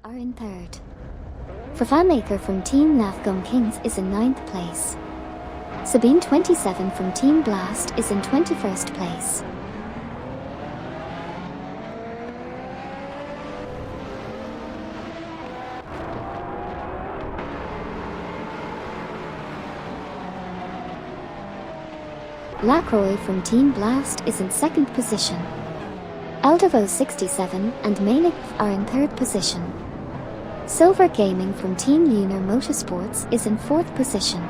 are in 3rd. Fafamaker from Team Navgum Kings is in 9th place. Sabine 27 from Team Blast is in 21st place. Lacroix from Team Blast is in 2nd position. Aldavo 67 and Mainik are in 3rd position. Silver Gaming from Team Lunar Motorsports is in 4th position.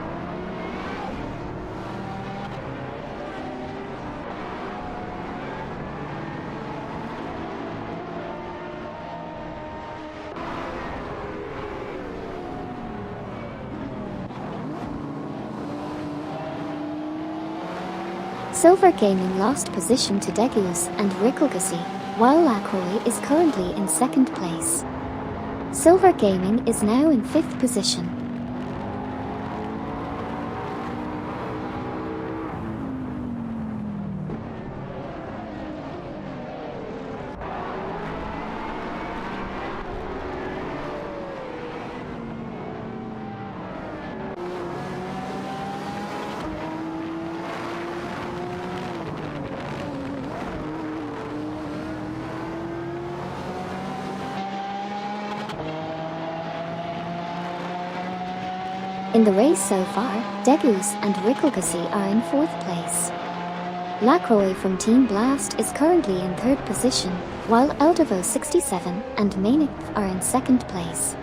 Silver Gaming lost position to Degus and Rickelgasi, while Lacroix is currently in 2nd place. Silver Gaming is now in 5th position. In the race so far, Degus and Rickelgasi are in 4th place. Lacroix from Team Blast is currently in 3rd position, while Aldavo 67 and Mainik are in 2nd place.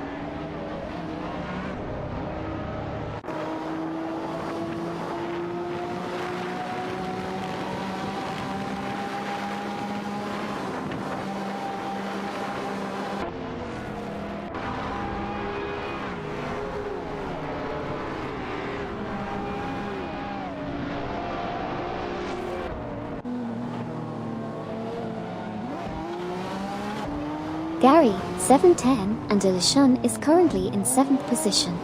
Gary, 710, and Ilishun is currently in 7th position.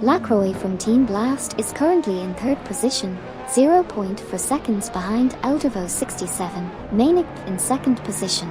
Lacroix from Team Blast is currently in 3rd position, 0.4 seconds behind Aldavo 67, Mainik in 2nd position.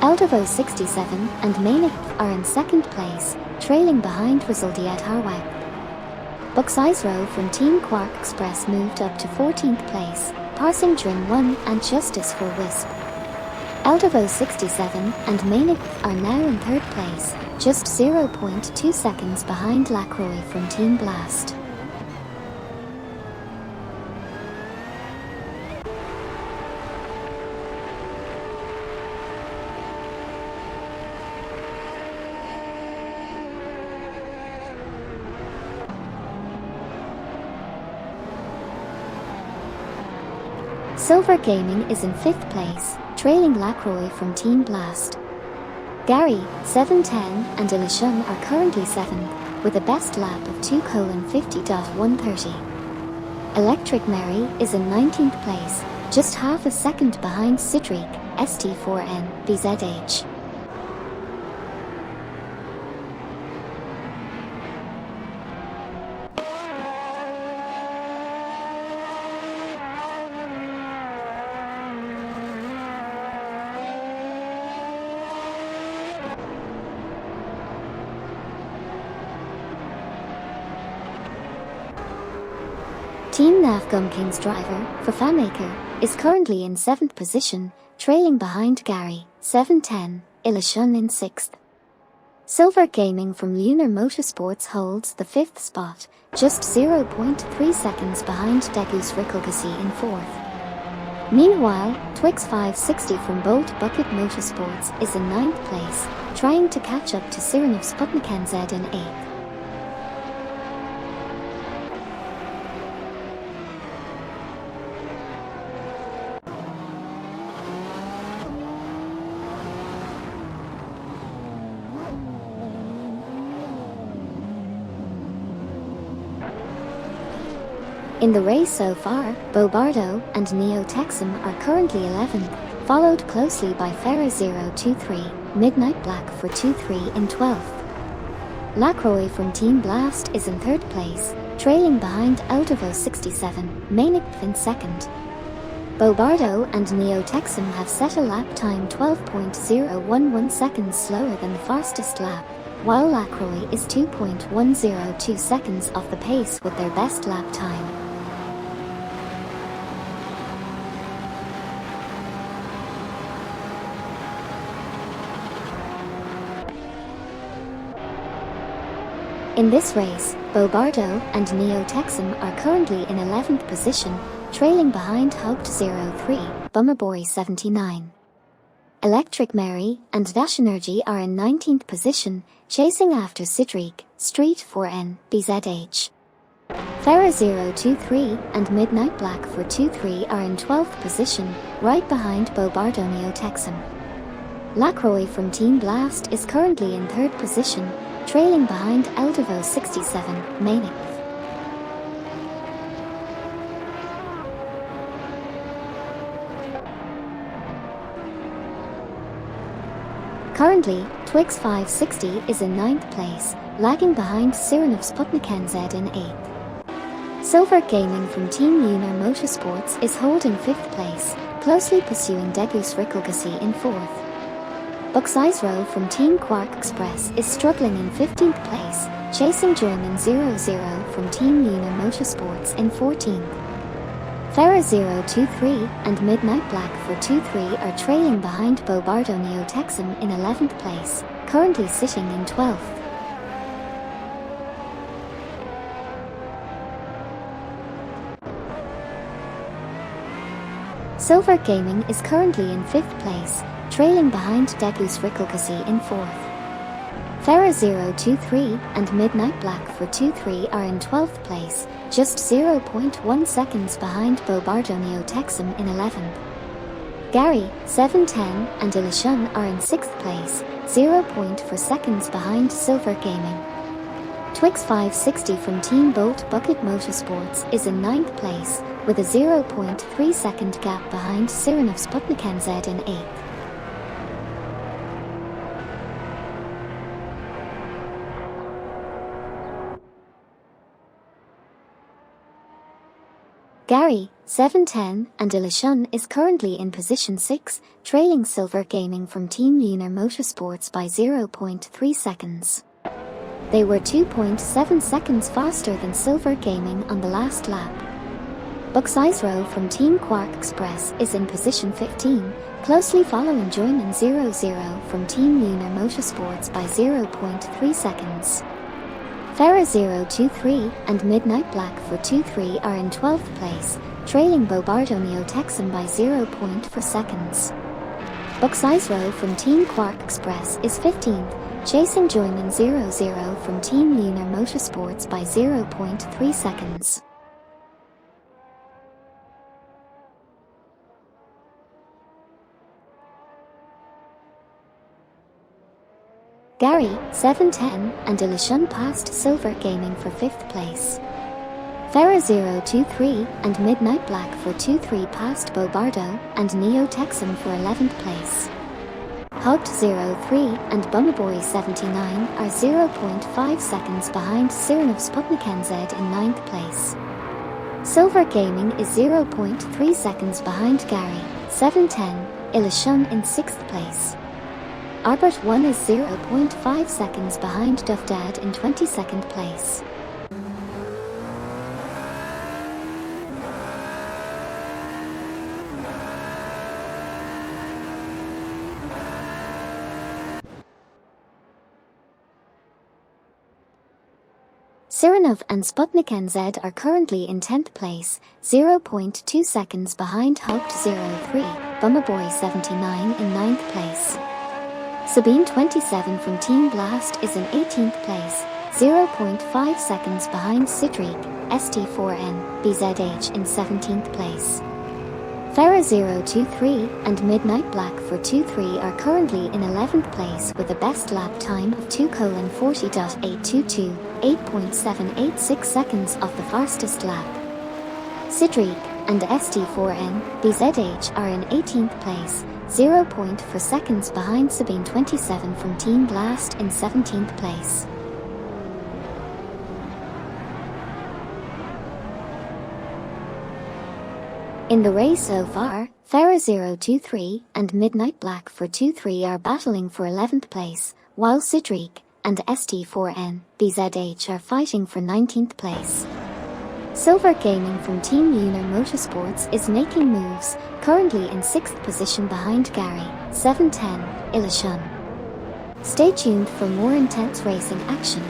Aldavo 67 and Mainik are in 2nd place, trailing behind Resultiat Harwag. Buxisro from Team Quark Express moved up to 14th place, passing Drin 1 and Justice for Wisp. Aldavo 67 and Mainik are now in 3rd place, just 0.2 seconds behind Lacroix from Team Blast. Silver Gaming is in 5th place, trailing Lacroix from Team Blast. Gary, 710, and Ilishun are currently 7th, with a best lap of 2:50.130. Electric Mary is in 19th place, just half a second behind Sidriq, ST4N, BZH. Team Navgum Kings driver, Fafamaker, is currently in 7th position, trailing behind Gary, 710, Ilishun in 6th. Silver Gaming from Lunar Motorsports holds the 5th spot, just 0.3 seconds behind Degus Rickelgasi in 4th. Meanwhile, Twix 560 from Bolt Bucket Motorsports is in 9th place, trying to catch up to Sirenov Sputnik Z in 8th. In the race so far, Bobardo and Neo Texum are currently 11th, followed closely by Ferra 023, Midnight Black for 2-3 in 12th. Lacroix from Team Blast is in 3rd place, trailing behind Autovo 67, Mainicth in 2nd. Bobardo and Neo Texum have set a lap time 12.011 seconds slower than the fastest lap, while Lacroix is 2.102 seconds off the pace with their best lap time. In this race, Bobardo and Neo Texum are currently in 11th position, trailing behind Haupt 03, Bummerboy 79. Electric Mary and Dash Energy are in 19th position, chasing after Sidriq, Street 4N, BZH. Ferra 023 and Midnight Black for 2-3 are in 12th position, right behind Bobardo Neo Texum. Lacroix from Team Blast is currently in 3rd position, trailing behind Autovo 67, Mainicth. Currently, Twix 560 is in 9th place, lagging behind Sirenov Sputnik NZ in 8th. Silver Gaming from Team Lunar Motorsports is holding 5th place, closely pursuing Degus Rickelgasi in 4th. Buck's Row from Team Quark Express is struggling in 15th place, chasing German 00 from Team Lunar Motorsports in 14th. Ferra 023 and Midnight Black for 2-3 are trailing behind Bobardo Neo Texum in 11th place, currently sitting in 12th. Silver Gaming is currently in 5th place, trailing behind Degus Rickelgasi in 4th. Ferra 023 and Midnight Black for 2-3 are in 12th place, just 0.1 seconds behind Bobardo Neo Texum in 11th. Gary, 710 and Ilishun are in 6th place, 0.4 seconds behind Silver Gaming. Twix 560 from Team Bolt Bucket Motorsports is in 9th place, with a 0.3 second gap behind Sirenov Sputnik NZ in 8th. Gary, 710 and Ilishun is currently in position 6, trailing Silver Gaming from Team Lunar Motorsports by 0.3 seconds. They were 2.7 seconds faster than Silver Gaming on the last lap. Buck's Row from Team Quark Express is in position 15, closely following Joyman 00 from Team Lunar Motorsports by 0.3 seconds. Ferra 023 and Midnight Black for 2-3 are in 12th place, trailing Bobardo Neo Texum by 0.4 seconds. Buck's Row from Team Quark Express is 15th, chasing Joyman 00 from Team Lunar Motorsports by 0.3 seconds. Gary, 710 and Ilishun passed Silver Gaming for 5th place. Ferra 023 and Midnight Black for 2-3 passed Bobardo and Neo Texum for 11th place. Haupt 03 and Bummerboy 79 are 0.5 seconds behind Sirenov Sputnik NZ in 9th place. Silver Gaming is 0.3 seconds behind Gary, 710, Ilishun in 6th place. Albert 1 is 0.5 seconds behind Duffdad in 22nd place. Sirenov and Sputnik NZ are currently in 10th place, 0.2 seconds behind Haupt 03, Bummerboy 79 in 9th place. Sabine 27 from Team Blast is in 18th place, 0.5 seconds behind Sidriq, ST4N, BZH in 17th place. Ferra 023 and Midnight Black for 2-3 are currently in 11th place with a best lap time of 2:40.822, 8.786 seconds off the fastest lap. Cedric and ST4N BZH are in 18th place, 0.4 seconds behind Sabine 27 from Team Blast in 17th place. In the race so far, Farah 023 and Midnight Black for 23 are battling for 11th place, while Cedric and ST4N BZH are fighting for 19th place. Silver Gaming from Team Lunar Motorsports is making moves, currently in 6th position behind Gary, 710, Ilashun. Stay tuned for more intense racing action.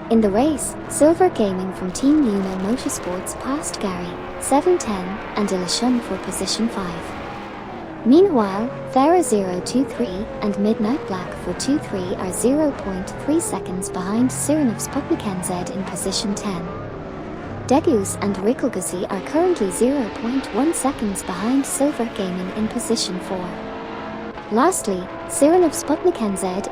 In the race, Silver Gaming from Team Lunar Motorsports passed Gary, 710, and Ilashun for position 5. Meanwhile, Farah 023 and Midnight Black for 23 are 0.3 seconds behind Sirenov Sputnik in position 10. Degus and Rikolgasi are currently 0.1 seconds behind Silver Gaming in position 4. Lastly, Sirenov Sputnik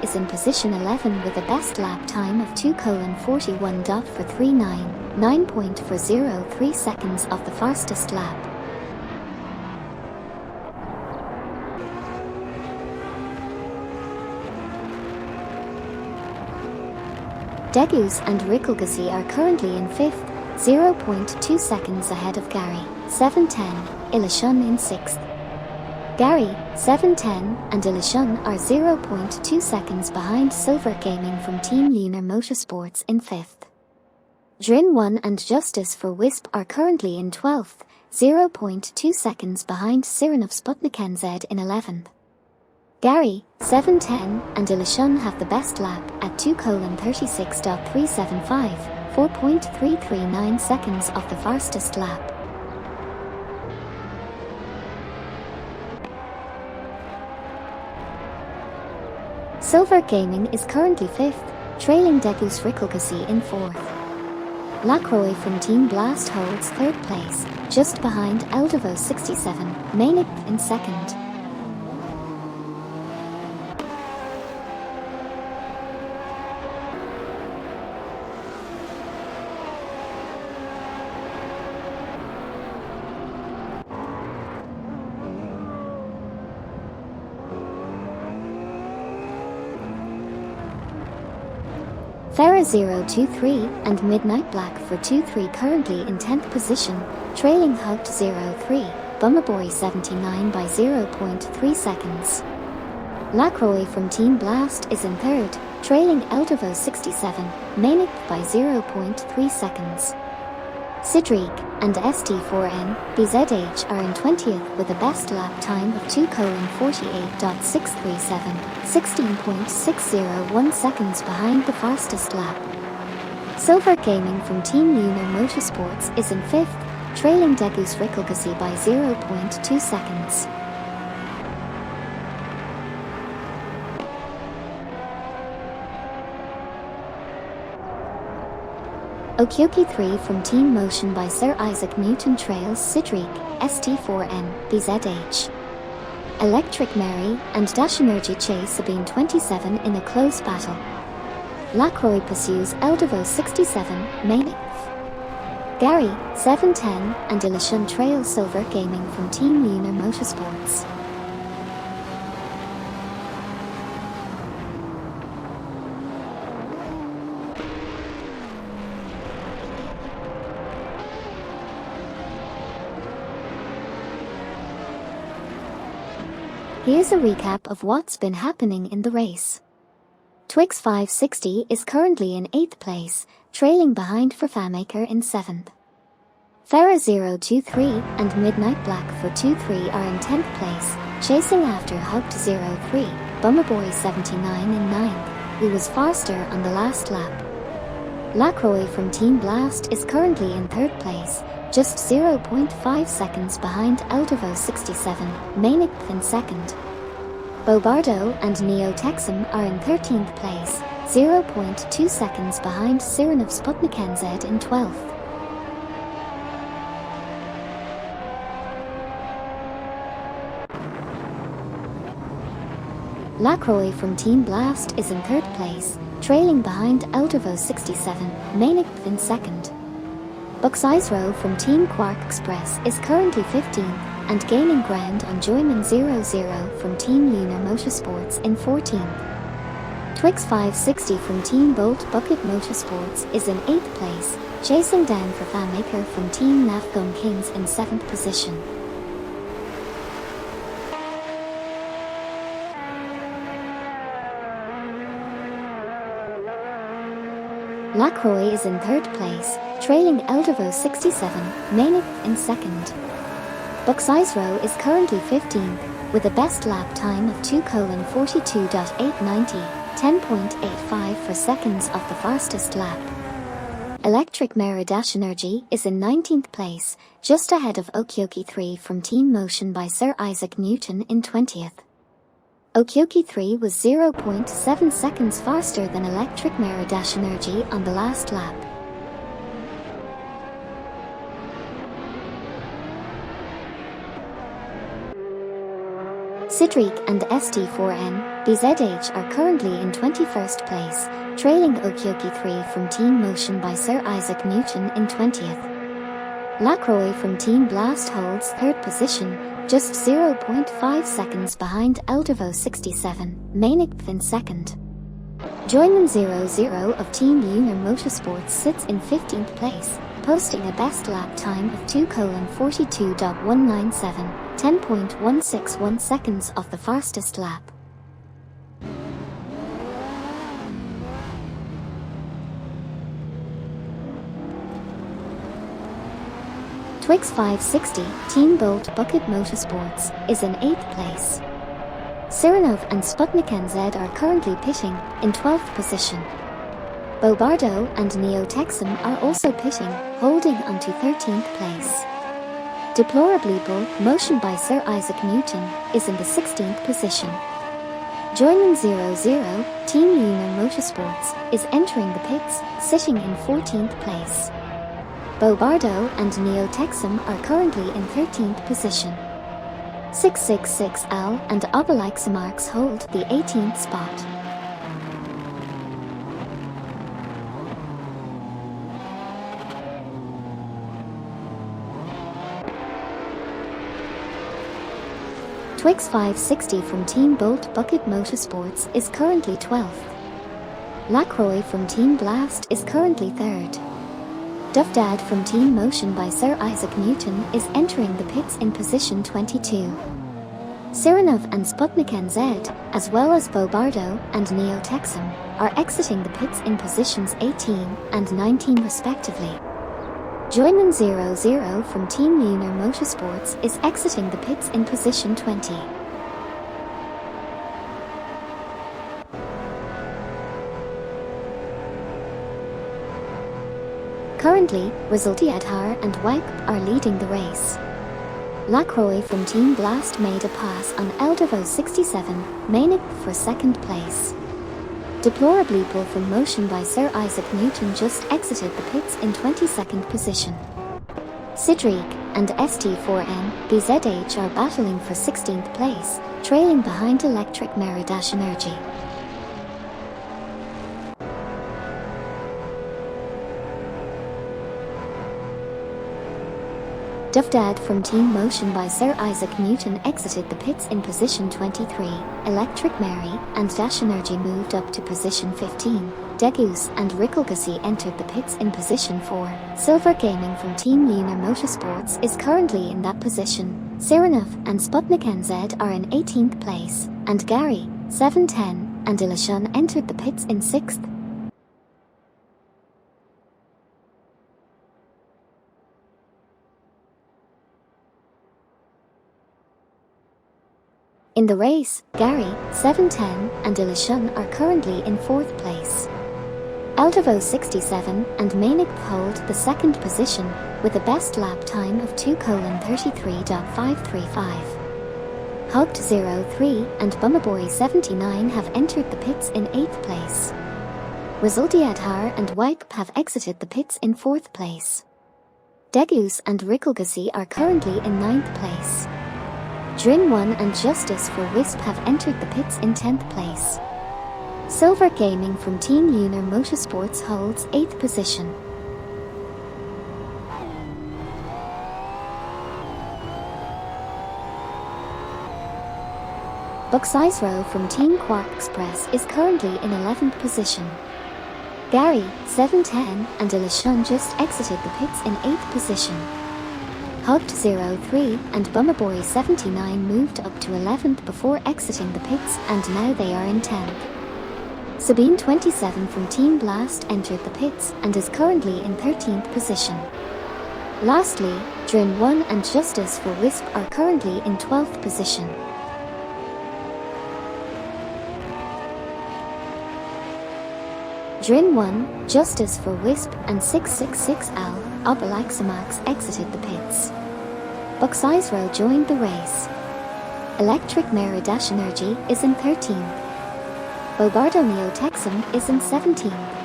is in position 11 with a best lap time of 2:41.439, 9.403 seconds of the fastest lap. Degus and Rikolgasi are currently in 5th, 0.2 seconds ahead of Gary, 710, Ilashun in 6th. Gary, 710, and Ilashun are 0.2 seconds behind Silver Gaming from Team Lunar Motorsports in 5th. Drin 1 and Justice for Wisp are currently in 12th, 0.2 seconds behind Sirenov Sputnik in 11th. Gary, 710, and Ilashun have the best lap at 2:36.375, 4.339 seconds of the fastest lap. Silver Gaming is currently 5th, trailing Degus Rikolgasi in 4th. Lacroix from Team Blast holds 3rd place, just behind Eldevo 67, Mainik in 2nd. Farah 023 and Midnight Black for 23 currently in 10th position, trailing Hugt 03, Bummerboy 79 by 0.3 seconds. Lacroix from Team Blast is in 3rd, trailing Eldevo 67, Mainik by 0.3 seconds. Cedric and ST4N BZH are in 20th with a best lap time of 2:48.637, 16.601 seconds behind the fastest lap. Silver Gaming from Team Lunar Motorsports is in 5th, trailing Degus Rikolgasi by 0.2 seconds. Okyoki 3 from Team Motion by Sir Isaac Newton trails Cedric, ST4N, BZH. Electric Mary and Dashinergy chase Sabine 27 in a close battle. Lacroix pursues Eldevo 67, Mainik. Gary, 710, and Ilashun trail Silver Gaming from Team Lunar Motorsports. Here's a recap of what's been happening in the race. Twix 560 is currently in 8th place, trailing behind for FanMaker in 7th. Farah 023 and Midnight Black for 23 are in 10th place, chasing after Hugt 03, Bummerboy 79 in 9th, who was faster on the last lap. Lacroix from Team Blast is currently in 3rd place, just 0.5 seconds behind Eldevo 67, Mainik in 2nd. Bobardo and Neo Texum are in 13th place, 0.2 seconds behind Sirenov Sputnik in 12th. Lacroix from Team Blast is in third place, trailing behind Eldervo 67, Manic in second. Bucksizero from Team Quark Express is currently 15th and gaining ground on Joyman 00 from Team Lunar Motorsports in 14th. Twix 560 from Team Bolt Bucket Motorsports is in 8th place, chasing down for FanMaker from Team Nafgum Kings in 7th position. Lacroix is in third place, trailing Eldervo 67, Manic in second. Bucksizero is currently 15th, with a best lap time of 2:42.890, 10.85 for seconds of the fastest lap. Electric Mera Dash Energy is in 19th place, just ahead of Okioki 3 from Team Motion by Sir Isaac Newton in 20th. Okioki 3 was 0.7 seconds faster than Electric Mera Dash Energy on the last lap. Cedric and ST4N, BZH are currently in 21st place, trailing Okioki 3 from Team Motion by Sir Isaac Newton in 20th. Lacroix from Team Blast holds third position, just 0.5 seconds behind Eldervo 67, Manic in second. Joyman 00 of Team Lunar Motorsports sits in 15th place, posting a best lap time of 2:42.197, 10.161 seconds of the fastest lap. Twix 560, Team Bolt Bucket Motorsports, is in 8th place. Sirenov and Sputnik NZ are currently pitting, in 12th position. Bobardo and Neo Texum are also pitting, holding onto 13th place. Deplorably Bull, Motion by Sir Isaac Newton, is in the 16th position. Joyman 00, Team Lunar Motorsports, is entering the pits, sitting in 14th place. Bobardo and Neo Texum are currently in 13th position. 666L and Obelixamarx hold the 18th spot. Twix 560 from Team Bolt Bucket Motorsports is currently 12th. Lacroix from Team Blast is currently 3rd. Duffdad from Team Motion by Sir Isaac Newton is entering the pits in position 22. Sirenov and Sputnik NZ, as well as Bobardo and Neo Texum, are exiting the pits in positions 18 and 19 respectively. Joyman 00 from Team Lunar Motorsports is exiting the pits in position 20. Currently, Resultiadhar and Wipe are leading the race. Lacroix from Team Blast made a pass on Eldervo 67, Manic for second place. Deplorably Bull from Motion by Sir Isaac Newton just exited the pits in 22nd position. Cedric and ST4N, BZH are battling for 16th place, trailing behind Electric Mera Dash Energy. Duffdad from Team Motion by Sir Isaac Newton exited the pits in position 23, Electric Mary and Dash Energy moved up to position 15, Degoose and Rickelgassy entered the pits in position 4, Silver Gaming from Team Lunar Motorsports is currently in that position, Sirenov and Sputnik NZ are in 18th place, and Gary, 710, and Ilashun entered the pits in 6th. In the race, Gary, 710, and Ilashun are currently in 4th place. Eldervo 67 and Manic hold the 2nd position, with a best lap time of 2:33.535. Hugged 03 and Bummerboy 79 have entered the pits in 8th place. Resultiadhar and Wipe have exited the pits in 4th place. Degoose and Rickelgassy are currently in 9th place. Drin 1 and Justice for Wisp have entered the pits in 10th place. Silver Gaming from Team Lunar Motorsports holds 8th position. Buck's Row from Team Quark Express is currently in 11th position. Gary, 710, and Ilishun just exited the pits in 8th position. Hugged 03 and Bummerboy 79 moved up to 11th before exiting the pits, and now they are in 10th. Sabine 27 from Team Blast entered the pits and is currently in 13th position. Lastly, Drin 1 and Justice for Wisp are currently in 12th position. Drin 1, Justice for Wisp, and 666L, Obalaxamax exited the pits. Buck's Row joined the race. Electric Mera Dash Energy is in 13th. Bobardo Neo Texan is in 17th.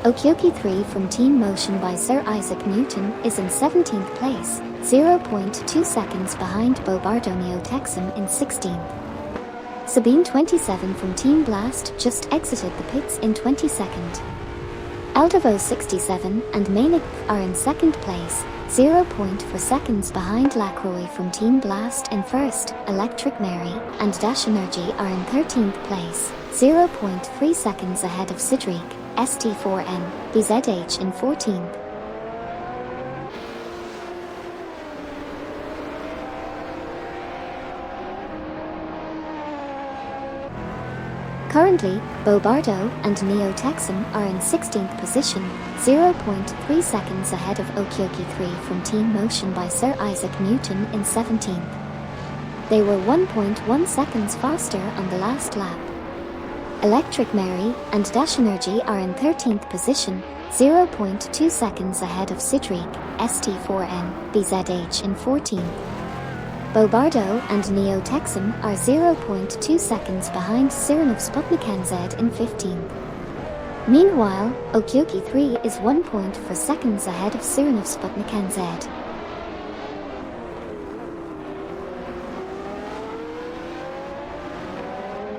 Okioki 3 from Team Motion by Sir Isaac Newton is in 17th place, 0.2 seconds behind Bobardo Neo Texan in 16th. Sabine 27 from Team Blast just exited the pits in 22nd. Eldavo 67 and Mainig are in 2nd place, 0.4 seconds behind Lacroix from Team Blast in 1st. Electric Mary and Dash Energy are in 13th place, 0.3 seconds ahead of Sidriq, ST4N, BZH in 14th. Currently, Bobardo and Neo Texan are in 16th position, 0.3 seconds ahead of Okioki 3 from Team Motion by Sir Isaac Newton in 17th. They were 1.1 seconds faster on the last lap. Electric Mary and Dash Energy are in 13th position, 0.2 seconds ahead of Sidriq, ST4N, BZH in 14th. Bobardo and Neo Texan are 0.2 seconds behind Sirenov Sputnik NZ in 15th. Meanwhile, Okioki 3 is 1.4 seconds ahead of Sirenov Sputnik NZ.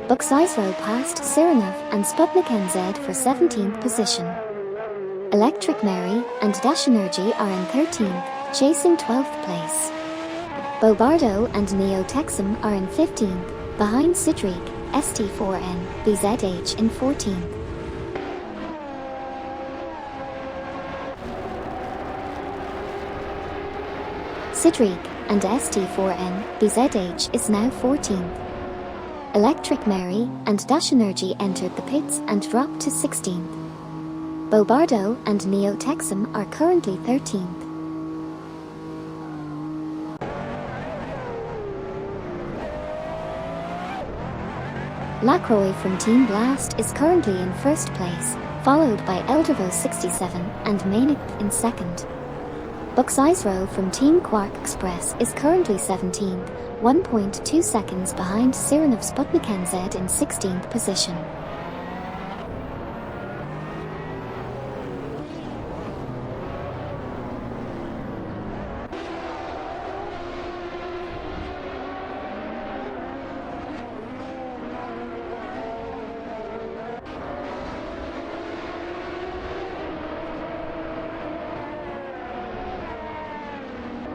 Buck's Row passed Sirenov and Sputnik NZ for 17th position. Electric Mary and Dash Energy are in 13th, chasing 12th place. Bobardo and Neo Texan are in 15th, behind Sidriq, ST4N, BZH in 14th. Sidriq and ST4N, BZH is now 14th. Electric Mary and Dash Energy entered the pits and dropped to 16th. Bobardo and Neo Texan are currently 13th. Lacroix from Team Blast is currently in 1st place, followed by Eldavo 67 and Mainig in 2nd. Buck's Row from Team Quark Express is currently 17th, 1.2 seconds behind Sirenov Sputnik NZ in 16th position.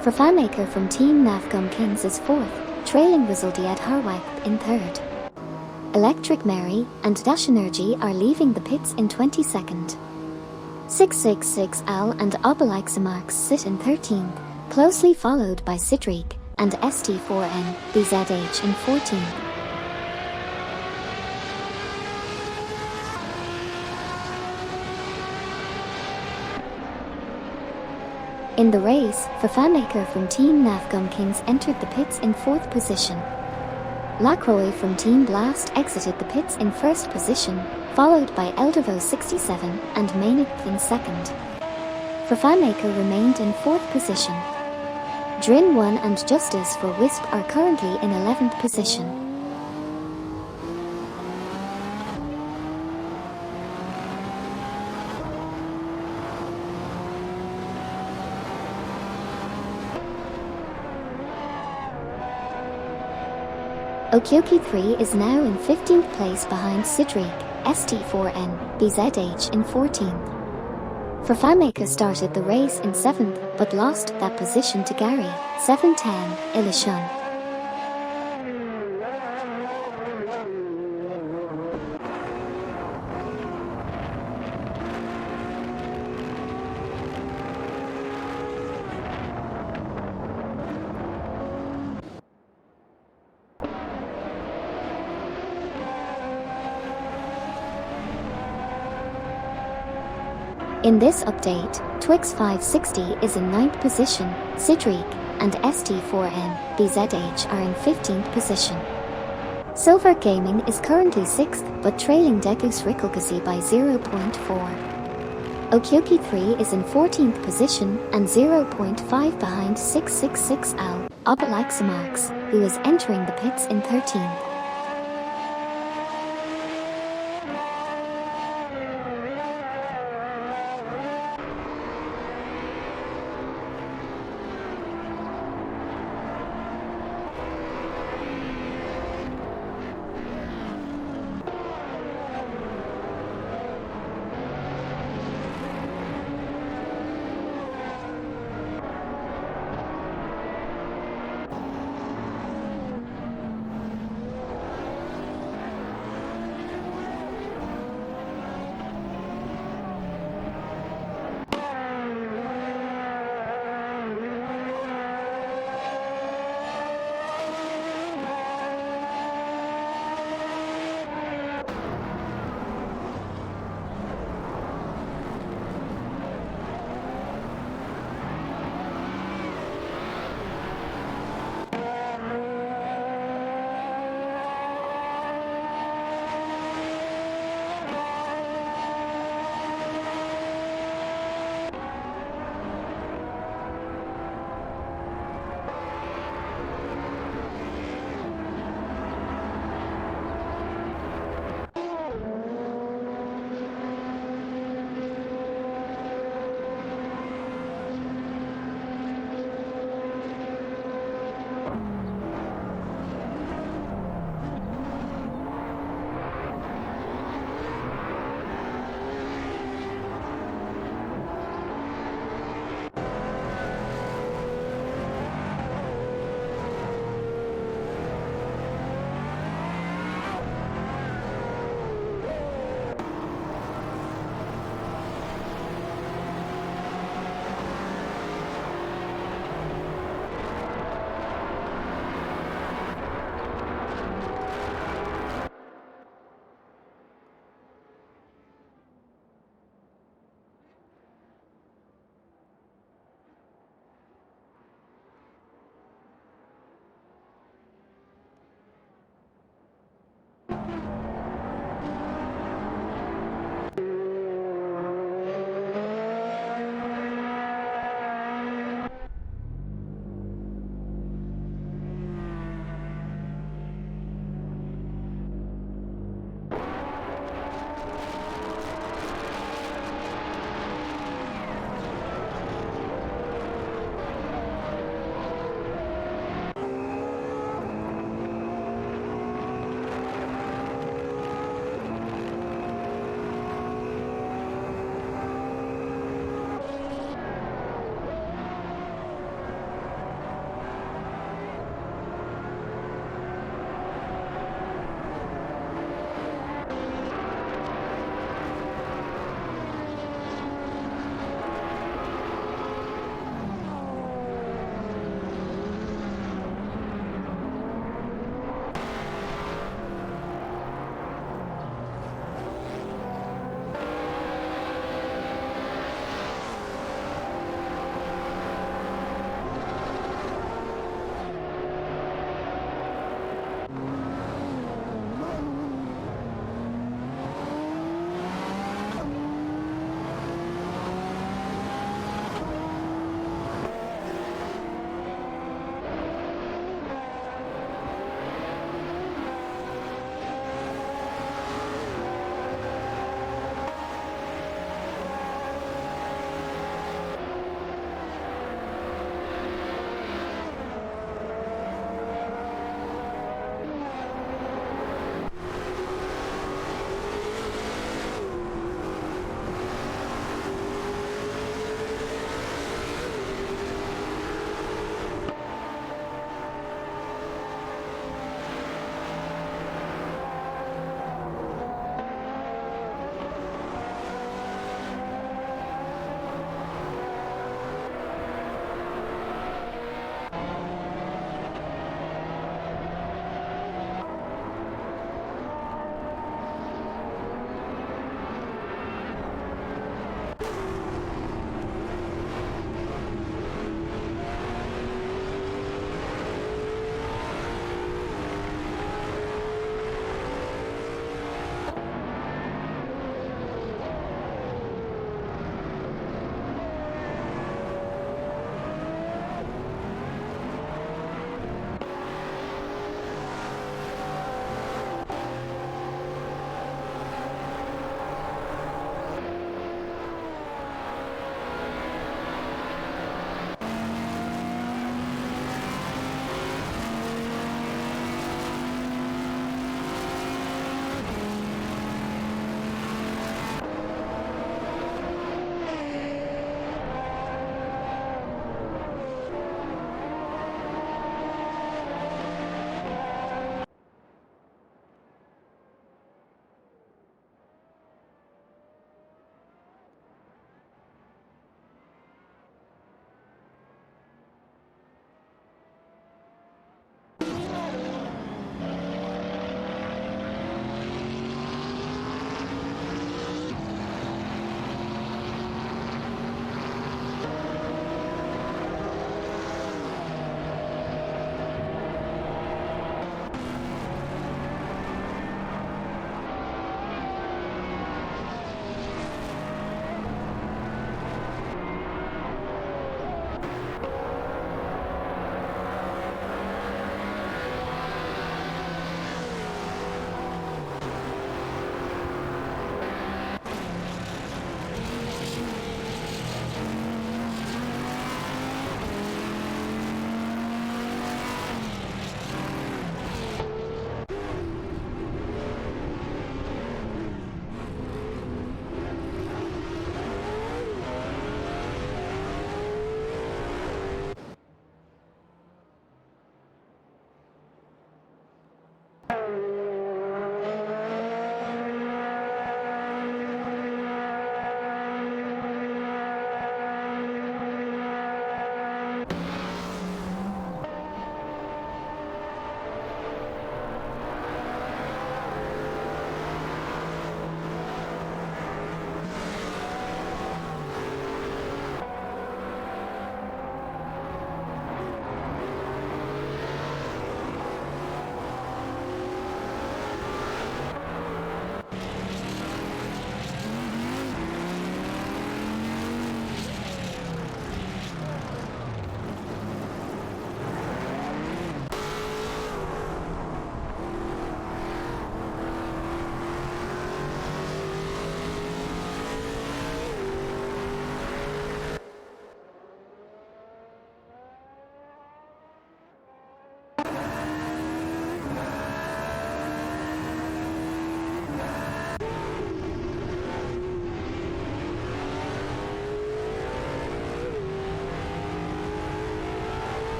For FanMaker from Team Navgum Kings is 4th, trailing Rizaldiad Harwag in 3rd. Electric Mary and Dash Energy are leaving the pits in 22nd. 666L and Obalaxamax sit in 13th, closely followed by Sidriq and ST4N, BZH in 14th. In the race, for FanMaker from Team Navgum Kings entered the pits in 4th position. Lacroix from Team Blast exited the pits in 1st position, followed by Eldavo 67 and Mainig in 2nd. For FanMaker remained in 4th position. Drin 1 and Justice for Wisp are currently in 11th position. Okyoki 3 is now in 15th place behind Sidriq, ST4N, BZH in 14th. Fafamaker started the race in 7th, but lost that position to Gary, 710, Ilishun. In this update, Twix 560 is in 9th position, Sidriq and ST4N, BZH are in 15th position. Silver Gaming is currently 6th but trailing Degus Rikogasi by 0.4. Okyoki 3 is in 14th position and 0.5 behind 666 Al Obalaxamax, who is entering the pits in 13th.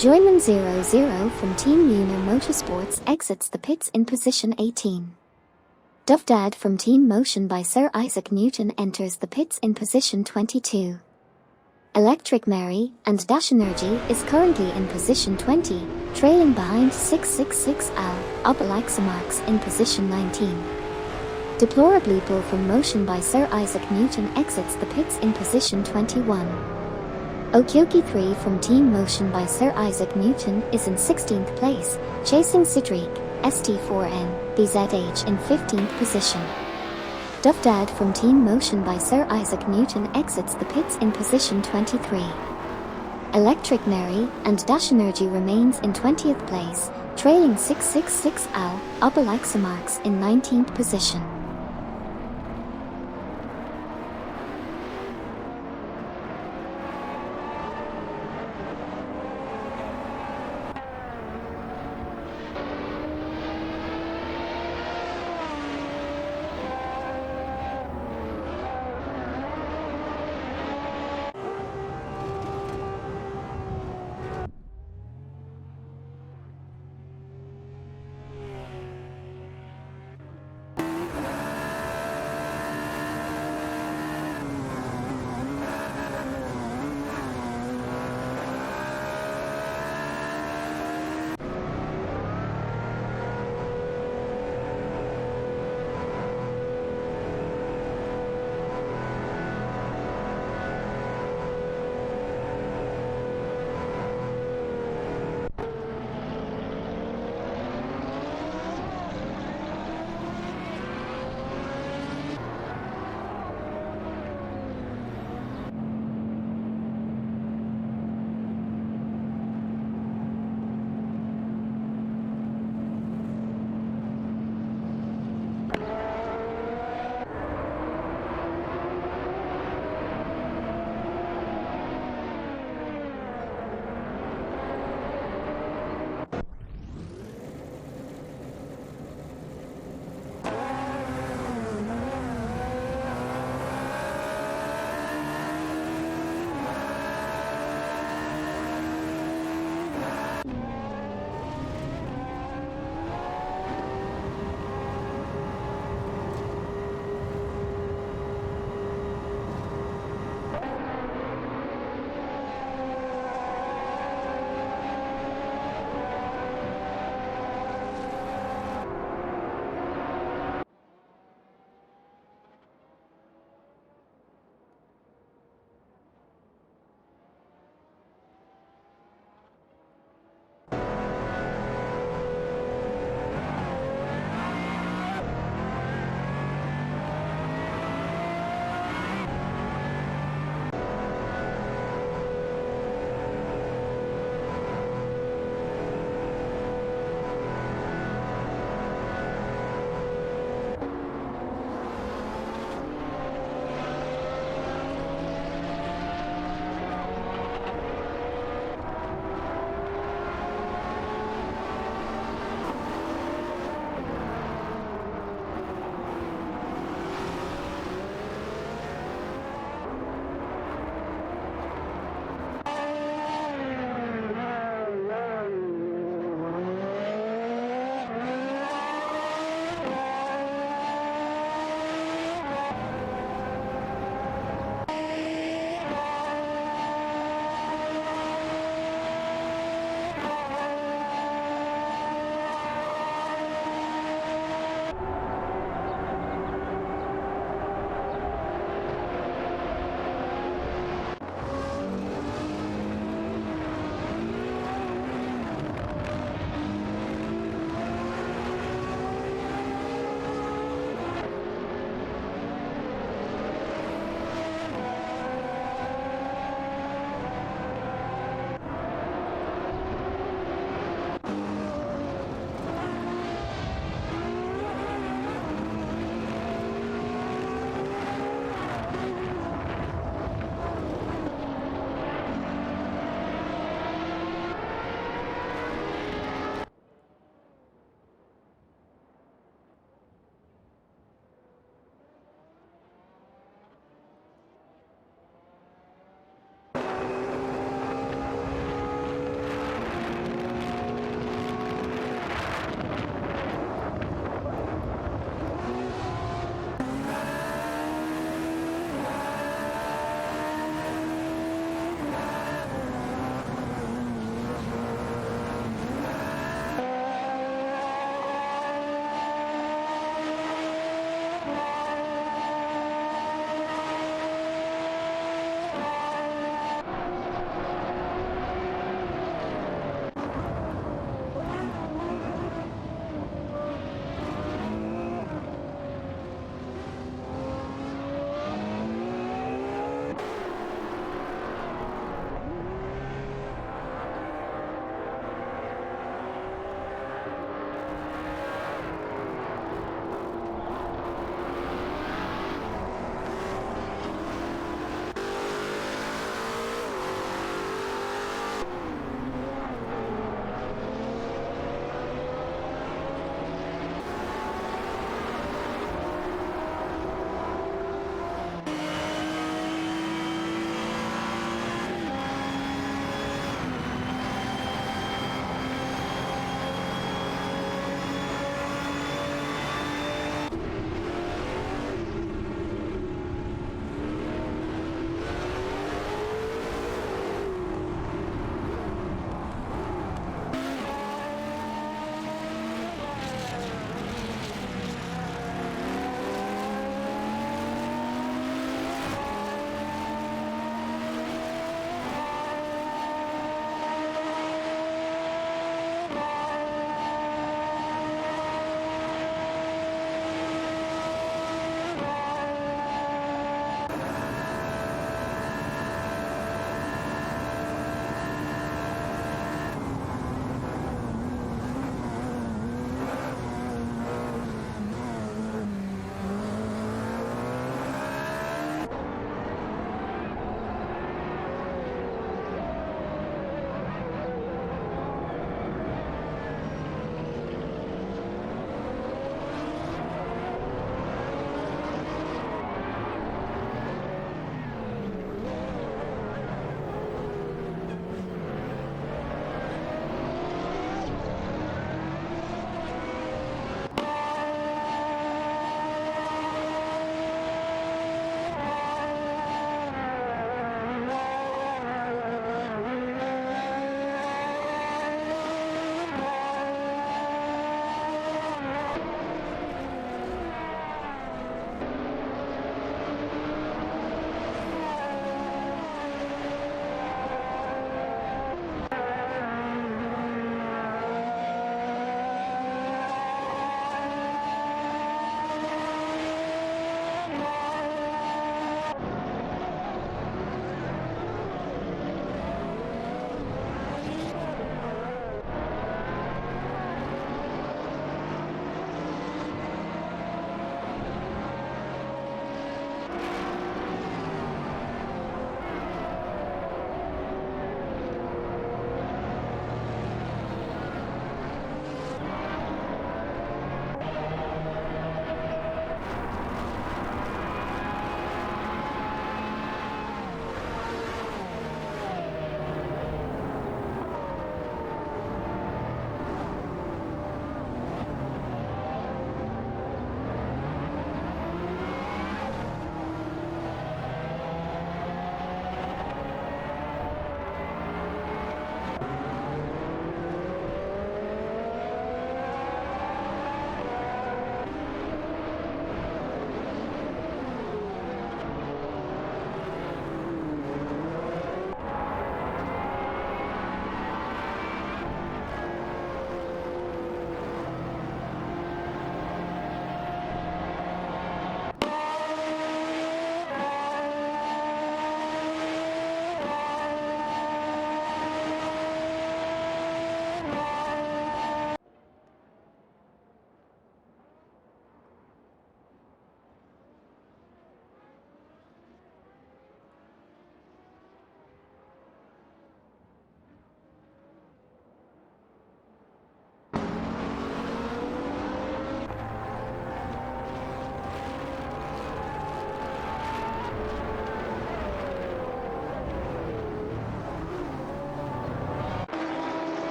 Joyman00 from Team Lunar Motorsports exits the pits in position 18. Dovdad from Team Motion by Sir Isaac Newton enters the pits in position 22. Electric Mary and Dash Energy is currently in position 20, trailing behind 666 Al Obalaxamarks in position 19. Deplorably Bull from Motion by Sir Isaac Newton exits the pits in position 21. Okioki 3 from Team Motion by Sir Isaac Newton is in 16th place, chasing Cedric ST4N BZH in 15th position. Dovdad from Team Motion by Sir Isaac Newton exits the pits in position 23. Electric Mary and Dash Energy remains in 20th place, trailing 666 Al Obalaxamarks in 19th position.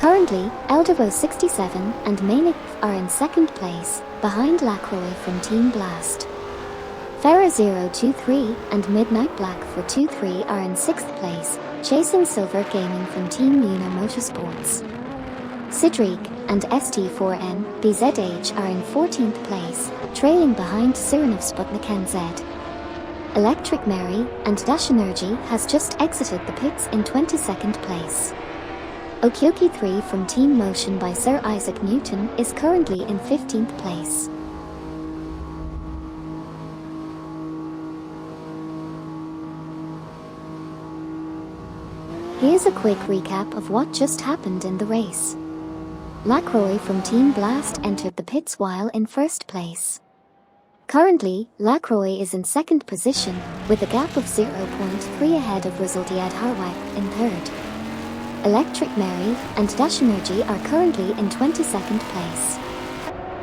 Currently, Eldervo 67 and Mainik are in second place, behind Lacroix from Team Blast. Ferra 023 and Midnight Black for 2-3 are in sixth place, chasing Silver Gaming from Team Luna Motorsports. Sidriq and ST4N BZH are in 14th place, trailing behind Siren of Sputnik NZ. Electric Mary and Dash Energy has just exited the pits in 22nd place. Okyoki 3 from Team Motion by Sir Isaac Newton is currently in 15th place. Here's a quick recap of what just happened in the race. Lacroix from Team Blast entered the pits while in first place. Currently, Lacroix is in second position, with a gap of 0.3 ahead of Rizaldiad Harwag in third. Electric Mary and Dash Energy are currently in 22nd place.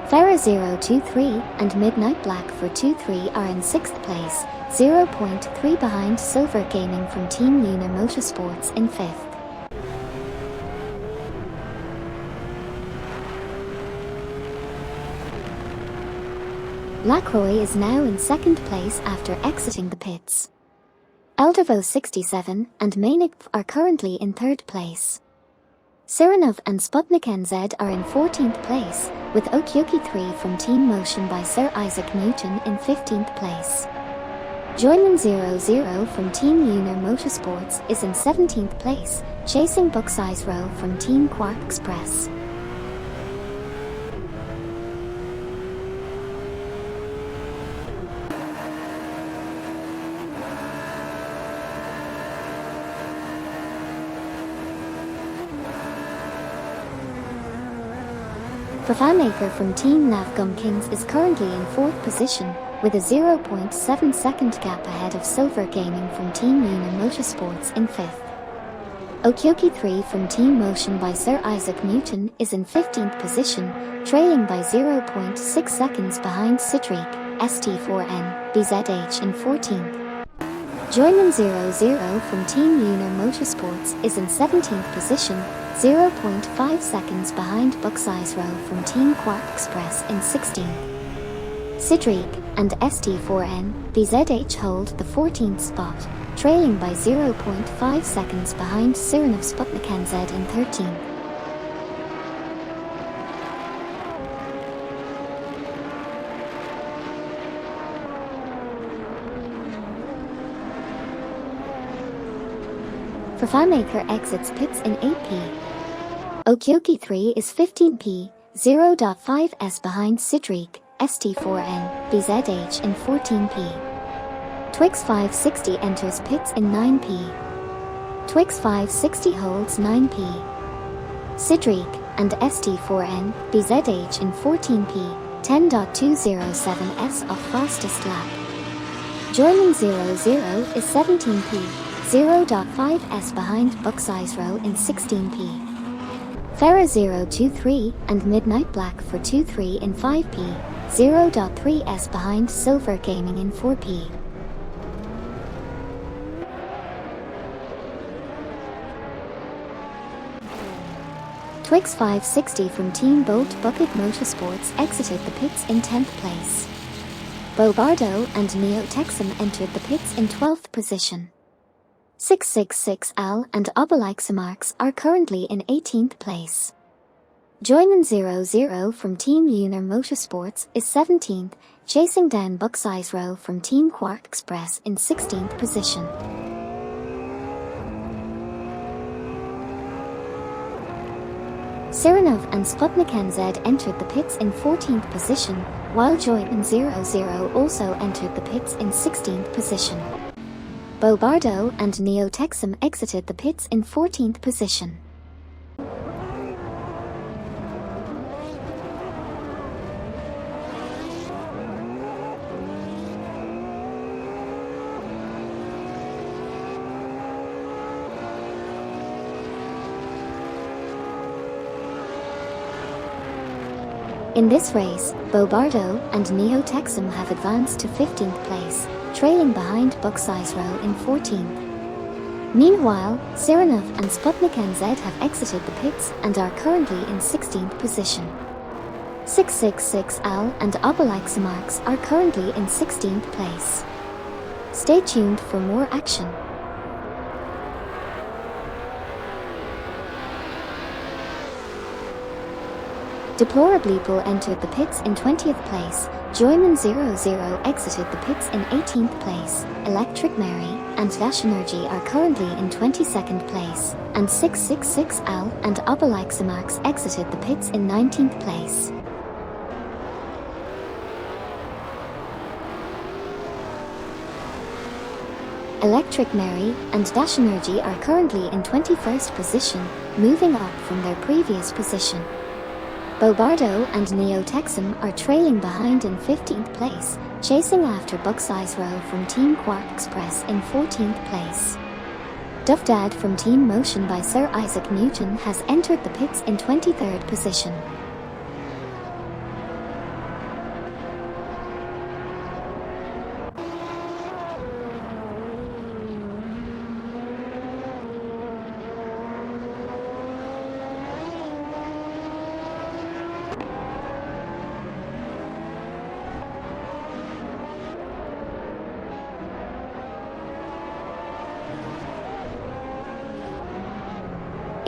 Ferra 023 and Midnight Black for 2-3 are in 6th place, 0.3 behind Silver Gaming from Team Luna Motorsports in 5th. Lacroix is now in second place after exiting the pits. Eldervo 67 and Mainik are currently in third place. Sirenov and Sputnik NZ are in 14th place, with Okyoki 3 from Team Motion by Sir Isaac Newton in 15th place. Joyman 00 from Team Lunar Motorsports is in 17th place, chasing Bucksize Row from Team Quark Express. Fafamaker from Team Navgum Kings is currently in 4th position, with a 0.7 second gap ahead of Silver Gaming from Team Luna Motorsports in 5th. Okyoki 3 from Team Motion by Sir Isaac Newton is in 15th position, trailing by 0.6 seconds behind Sidriq, ST4N, BZH in 14th. Joyman 00 from Team Lunar Motorsports is in 17th position, 0.5 seconds behind Bucksize Row from Team Quark Express in 16th. Sidriq and ST4N BZH hold the 14th spot, trailing by 0.5 seconds behind Siren of Sputnik NZ in 13th. Fafamaker exits pits in 8p. Okyoki 3 is 15p, 0.5s behind Sidriq, ST4N, BZH in 14p. Twix 560 enters pits in 9p. Twix 560 holds 9p. Sidriq and ST4N, BZH in 14p, 10.207s off fastest lap. Joining 00 is 17p, 0.5s behind Bucksize Row in 16p. Ferra 023 and Midnight Black for 2-3 in 5p, 0.3s behind Silver Gaming in 4p. Twix 560 from Team Bolt Bucket Motorsports exited the pits in 10th place. Bobardo and Neo Texan entered the pits in 12th position. 666 Al and Obelixamarks are currently in 18th place. Joyman 00 from Team Lunar Motorsports is 17th, chasing down Bucksize Row from Team Quark Express in 16th position. Sirenov and Sputnik NZ entered the pits in 14th position, while Joyman 00 also entered the pits in 16th position. Bobardo and Neo Texam exited the pits in 14th position. In this race, Bobardo and Neo Texam have advanced to 15th place, trailing behind Bucksize Row in 14th. Meanwhile, Sirenov and Sputnik NZ have exited the pits and are currently in 16th position. 666 Al and Obelixamarks are currently in 16th place. Stay tuned for more action. Deplorably Pool entered the pits in 20th place, Joyman 00 exited the pits in 18th place, Electric Mary and Dash Energy are currently in 22nd place, and 666 Al and Obelixamarks exited the pits in 19th place. Electric Mary and Dash Energy are currently in 21st position, moving up from their previous position. Bobardo and Neo Texum are trailing behind in 15th place, chasing after Buck's-Eyes Row from Team Quark Express in 14th place. Duff Dad from Team Motion by Sir Isaac Newton has entered the pits in 23rd position.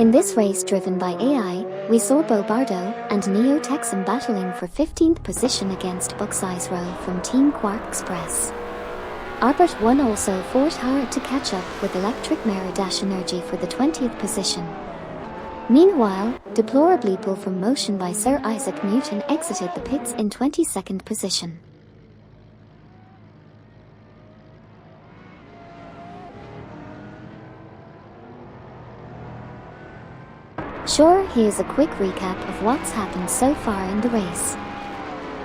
In this race driven by AI, we saw Bobardo and Neo Texum battling for 15th position against Buck's-Eyes Row from Team Quark Express. Arbert 1 also fought hard to catch up with Electric Mary Dash Energy for the 20th position. Meanwhile, Deplorably Pool from Motion by Sir Isaac Newton exited the pits in 22nd position. Sure, here's a quick recap of what's happened so far in the race.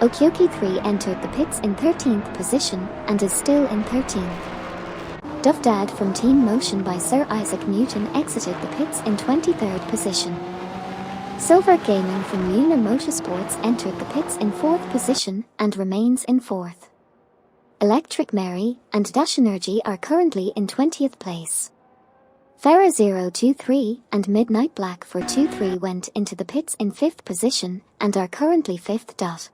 Okyoki 3 entered the pits in 13th position and is still in 13th. Duff Dad from Team Motion by Sir Isaac Newton exited the pits in 23rd position. Silver Gaming from Lunar Motorsports entered the pits in 4th position and remains in 4th. Electric Mary and Dash Energy are currently in 20th place. Farah 023 and Midnight Black for 23 went into the pits in 5th position and are currently 5th.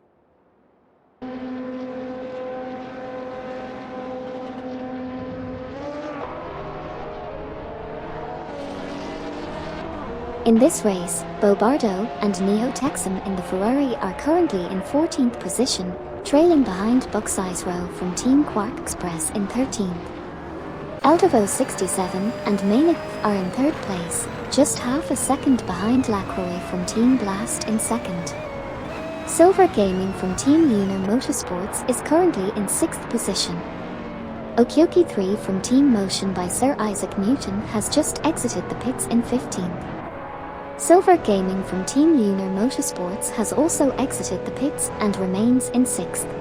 In this race, Bobardo and Neo Texum in the Ferrari are currently in 14th position, trailing behind Buck's-Eyes Row from Team Quark Express in 13th. Eldevo 67 and Mainith are in 3rd place, just half a second behind Lacroix from Team Blast in 2nd. Silver Gaming from Team Lunar Motorsports is currently in 6th position. Okyoki 3 from Team Motion by Sir Isaac Newton has just exited the pits in 15th. Silver Gaming from Team Lunar Motorsports has also exited the pits and remains in 6th.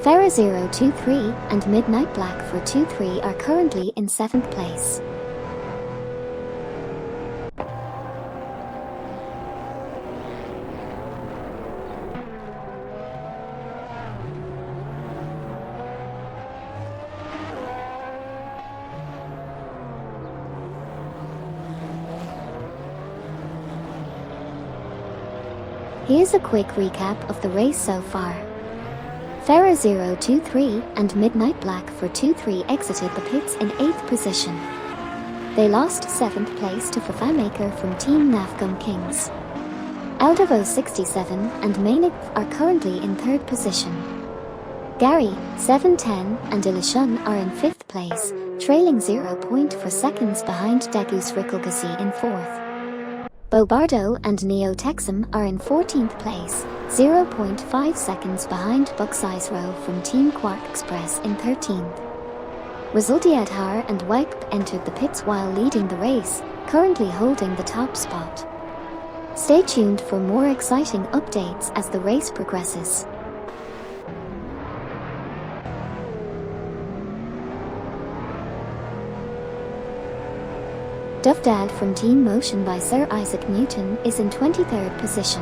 Farah 023 and Midnight Black for 23 are currently in 7th place. Here's a quick recap of the race so far. Farah 023 and Midnight Black for 23 exited the pits in 8th position. They lost 7th place to Fafamaker from Team Navgum Kings. Eldevo 67 and Mainith are currently in 3rd position. Gary, 710 and Ilishun are in 5th place, trailing 0.4 seconds behind Degus Rickelgasi in 4th. Bobardo and Neo Texum are in 14th place, 0.5 seconds behind Buck's-Eyes Row from Team Quark Express in 13th. Resultiadhar and Wipe entered the pits while leading the race, currently holding the top spot. Stay tuned for more exciting updates as the race progresses. Duff Dad from Team Motion by Sir Isaac Newton is in 23rd position.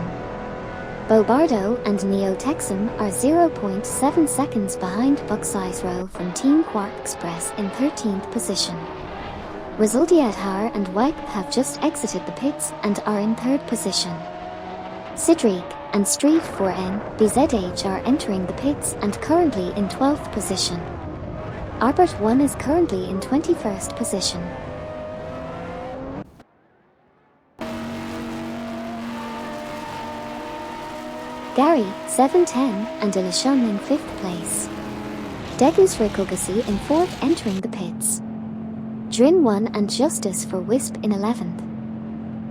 Bobardo and Neo Texum are 0.7 seconds behind Buck's-Eyes Row from Team Quark Express in 13th position. Resultiadhar and Wipe have just exited the pits and are in third position. Sidriq and Street 4N BZH are entering the pits and currently in 12th position. Albert 1 is currently in 21st position. Gary, 710, and Ilishun in 5th place. Degus Rikogasi in 4th entering the pits. Drin 1 and Justice for Wisp in 11th.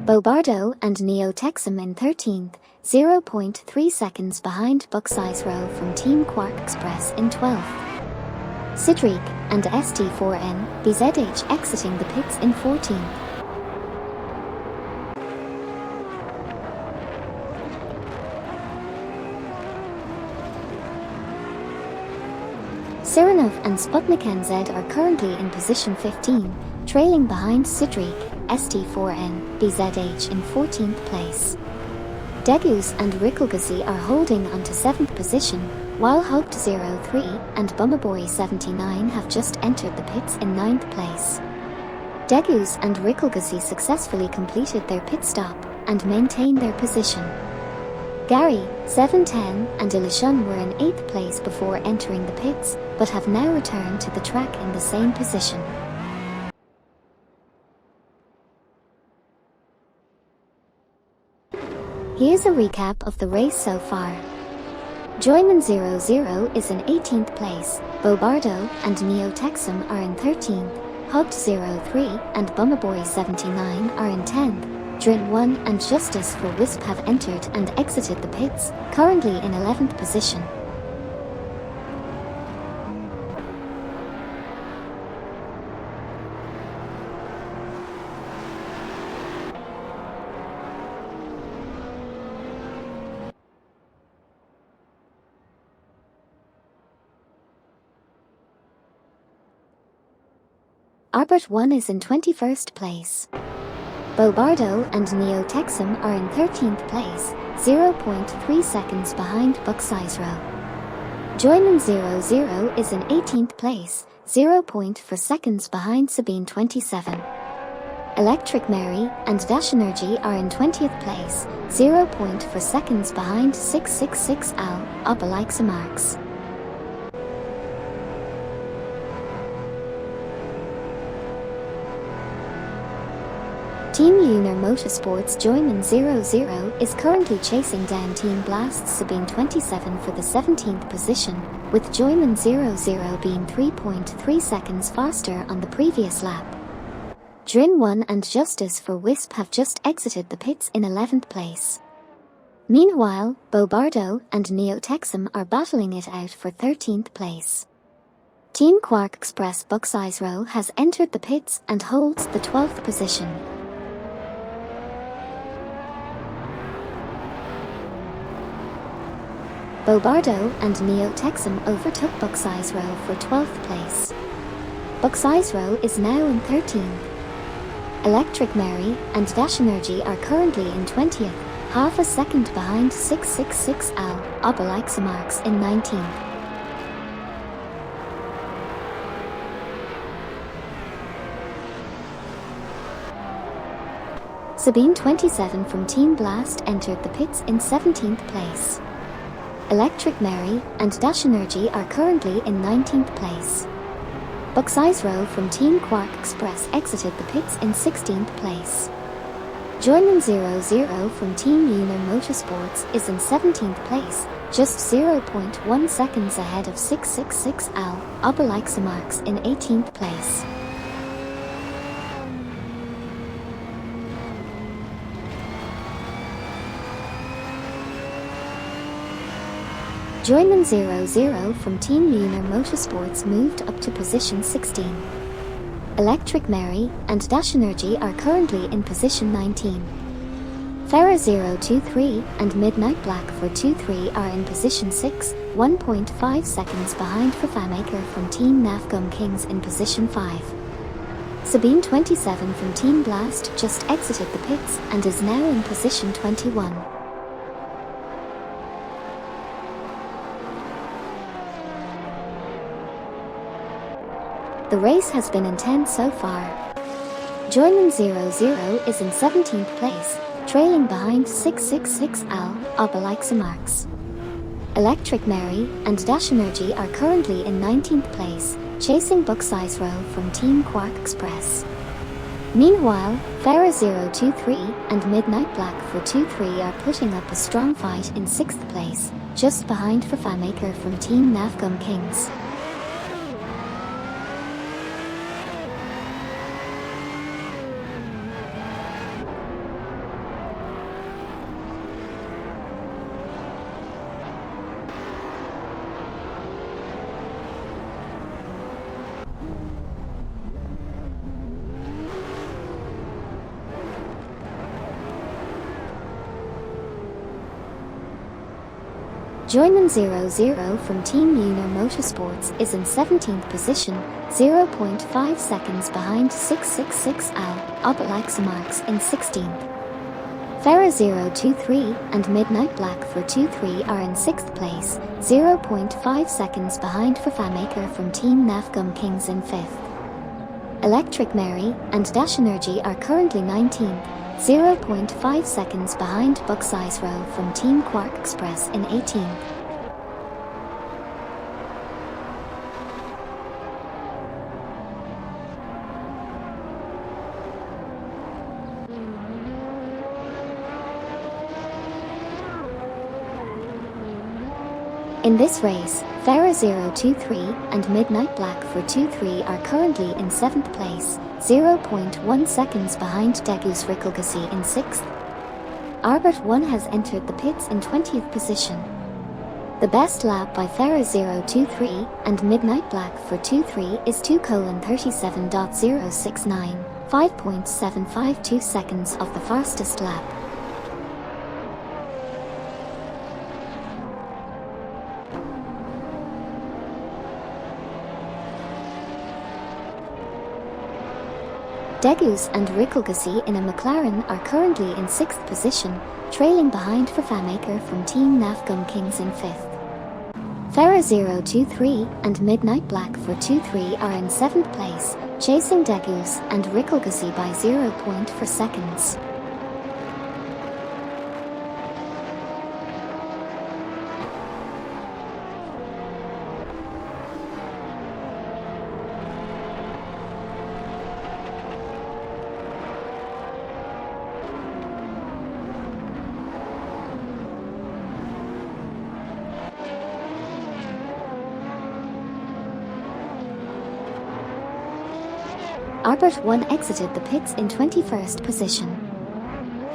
Bobardo and Neo Texum in 13th, 0.3 seconds behind Bucksize Row from Team Quark Express in 12th. Sidriq and ST4N BZH exiting the pits in 14th. Sirenov and Sputnik NZ are currently in position 15, trailing behind Sidriq, ST4N, BZH in 14th place. Degus and Rikogasi are holding onto 7th position, while Hoped 03 and Bummaboy 79 have just entered the pits in 9th place. Degus and Rikogasi successfully completed their pit stop and maintain their position. Gary, 710, and Ilishun were in 8th place before entering the pits, but have now returned to the track in the same position. Here's a recap of the race so far. Joyman 00 is in 18th place, Bobardo and Neo Texum are in 13th, Hoped 03 and Bummaboy 79 are in 10th. Drin 1 and Justice for Wisp have entered and exited the pits, currently in 11th position. Albert 1 is in 21st place. Bobardo and Neo Texum are in 13th place, 0.3 seconds behind Bucksize Row. Joyman 00 is in 18th place, 0.4 seconds behind Sabine 27. Electric Mary and Dash Energy are in 20th place, 0.4 seconds behind 666 Al, Obelix Marks. Team Lunar Motorsports Joyman 00 is currently chasing down Team Blast's Sabine 27 for the 17th position, with Joyman 00 being 3.3 seconds faster on the previous lap. Drin 1 and Justice for Wisp have just exited the pits in 11th place. Meanwhile, Bobardo and Neo Texum are battling it out for 13th place. Team Quark Express Bucksize Row has entered the pits and holds the 12th position. Bobardo and Neo Texum overtook Bucksize Row for 12th place. Bucksize Row is now in 13th. Electric Mary and Dash Energy are currently in 20th, half a second behind 666 Al, Obelix Marks in 19th. Sabine 27 from Team Blast entered the pits in 17th place. Electric Mary and Dash Energy are currently in 19th place. Bucksize Row from Team Quark Express exited the pits in 16th place. Joyman 00 from Team Lunar Motorsports is in 17th place, just 0.1 seconds ahead of 666 Al, Obelix Marks in 18th place. Joyman 00 from Team Lunar Motorsports moved up to position 16. Electric Mary and Dash Energy are currently in position 19. Farah 023 and Midnight Black for 23 are in position 6, 1.5 seconds behind Fafamaker from Team Nafgum Kings in position 5. Sabine 27 from Team Blast just exited the pits and is now in position 21. The race has been intense so far. Joyman 00 is in 17th place, trailing behind 666 Al Obelixamarx. Electric Mary and Dash Energy are currently in 19th place, chasing Buck Size Row from Team Quark Express. Meanwhile, Farah 023 and Midnight Black for 23 are putting up a strong fight in 6th place, just behind Fafamaker from Team Nafgum Kings. Joyman 00 from Team Lunar Motorsports is in 17th position, 0.5 seconds behind 666 Al Obelixamarx in 16th. Farah 023 and Midnight Black for 23 are in 6th place, 0.5 seconds behind Fafamaker from Team Nafgum Kings in 5th. Electric Mary and Dash Energy are currently 19th, 0.5 seconds behind Buck Size Row from Team Quark Express in 18th. In this race, Farah 023 and Midnight Black for 23 are currently in 7th place, 0.1 seconds behind Degus Rickelgasi in 6th. Arbert 1 has entered the pits in 20th position. The best lap by Farah 023 and Midnight Black for 23 is 2:37.069, 5.752 seconds of the fastest lap. Degus and Rickelgasi in a McLaren are currently in 6th position, trailing behind Fafamaker from Team Nafgum Kings in 5th. Farah 023 and Midnight Black for 23 are in 7th place, chasing Degus and Rickelgasi by 0.4 seconds. Arbert 1 exited the pits in 21st position.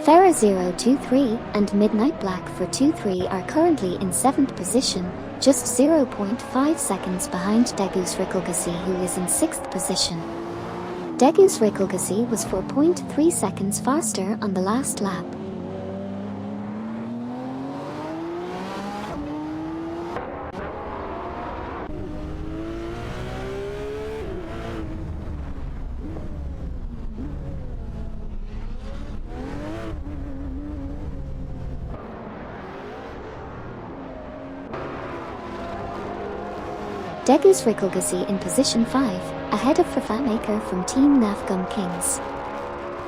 Farah 023 and Midnight Black for 23 are currently in 7th position, just 0.5 seconds behind Degus Rickelgasi, who is in 6th position. Degus Rickelgasi was 4.3 seconds faster on the last lap. Degus Rickelgasi in position 5, ahead of Fafamaker from Team Nafgum Kings.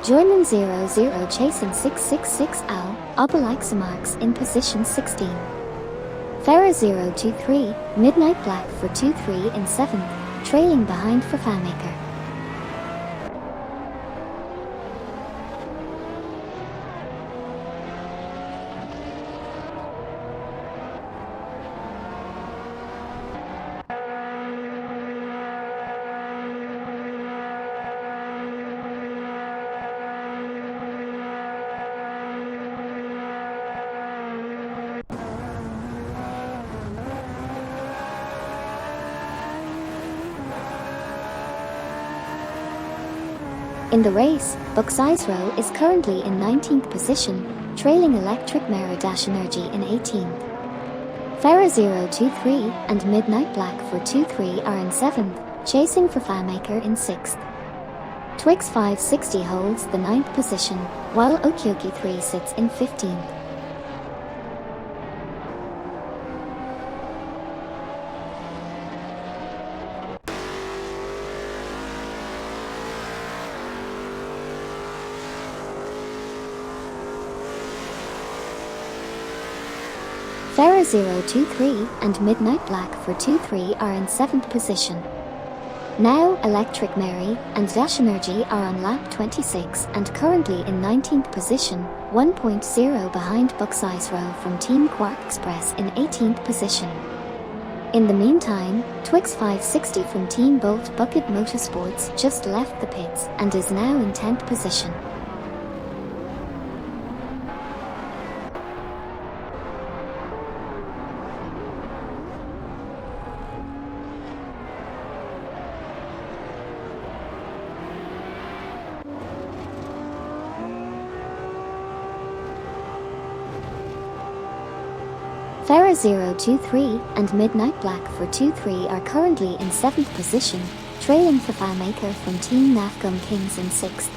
Joyman 00 chasing 666 Al Obelixamarx in position 16. Farah 023, Midnight Black for 23 in 7th, trailing behind Fafamaker. In the race, Buck Size Row is currently in 19th position, trailing Electric Mary Dash Energy in 18th. Farah 023 and Midnight Black for 23 are in 7th, chasing Fafamaker in 6th. Twix 560 holds the 9th position, while Okyoki 3 sits in 15th. Ferrer 023 and Midnight Black for 2-3 are in 7th position. Now Electric Mary and Dash Energy are on lap 26 and currently in 19th position, 1.0 behind Bucksize Row from Team Quark Express in 18th position. In the meantime, Twix 560 from Team Bolt Bucket Motorsports just left the pits and is now in 10th position. Ferrer 023 and Midnight Black for 2-3 are currently in 7th position, trailing the FileMaker from Team Nafgum Kings in 6th.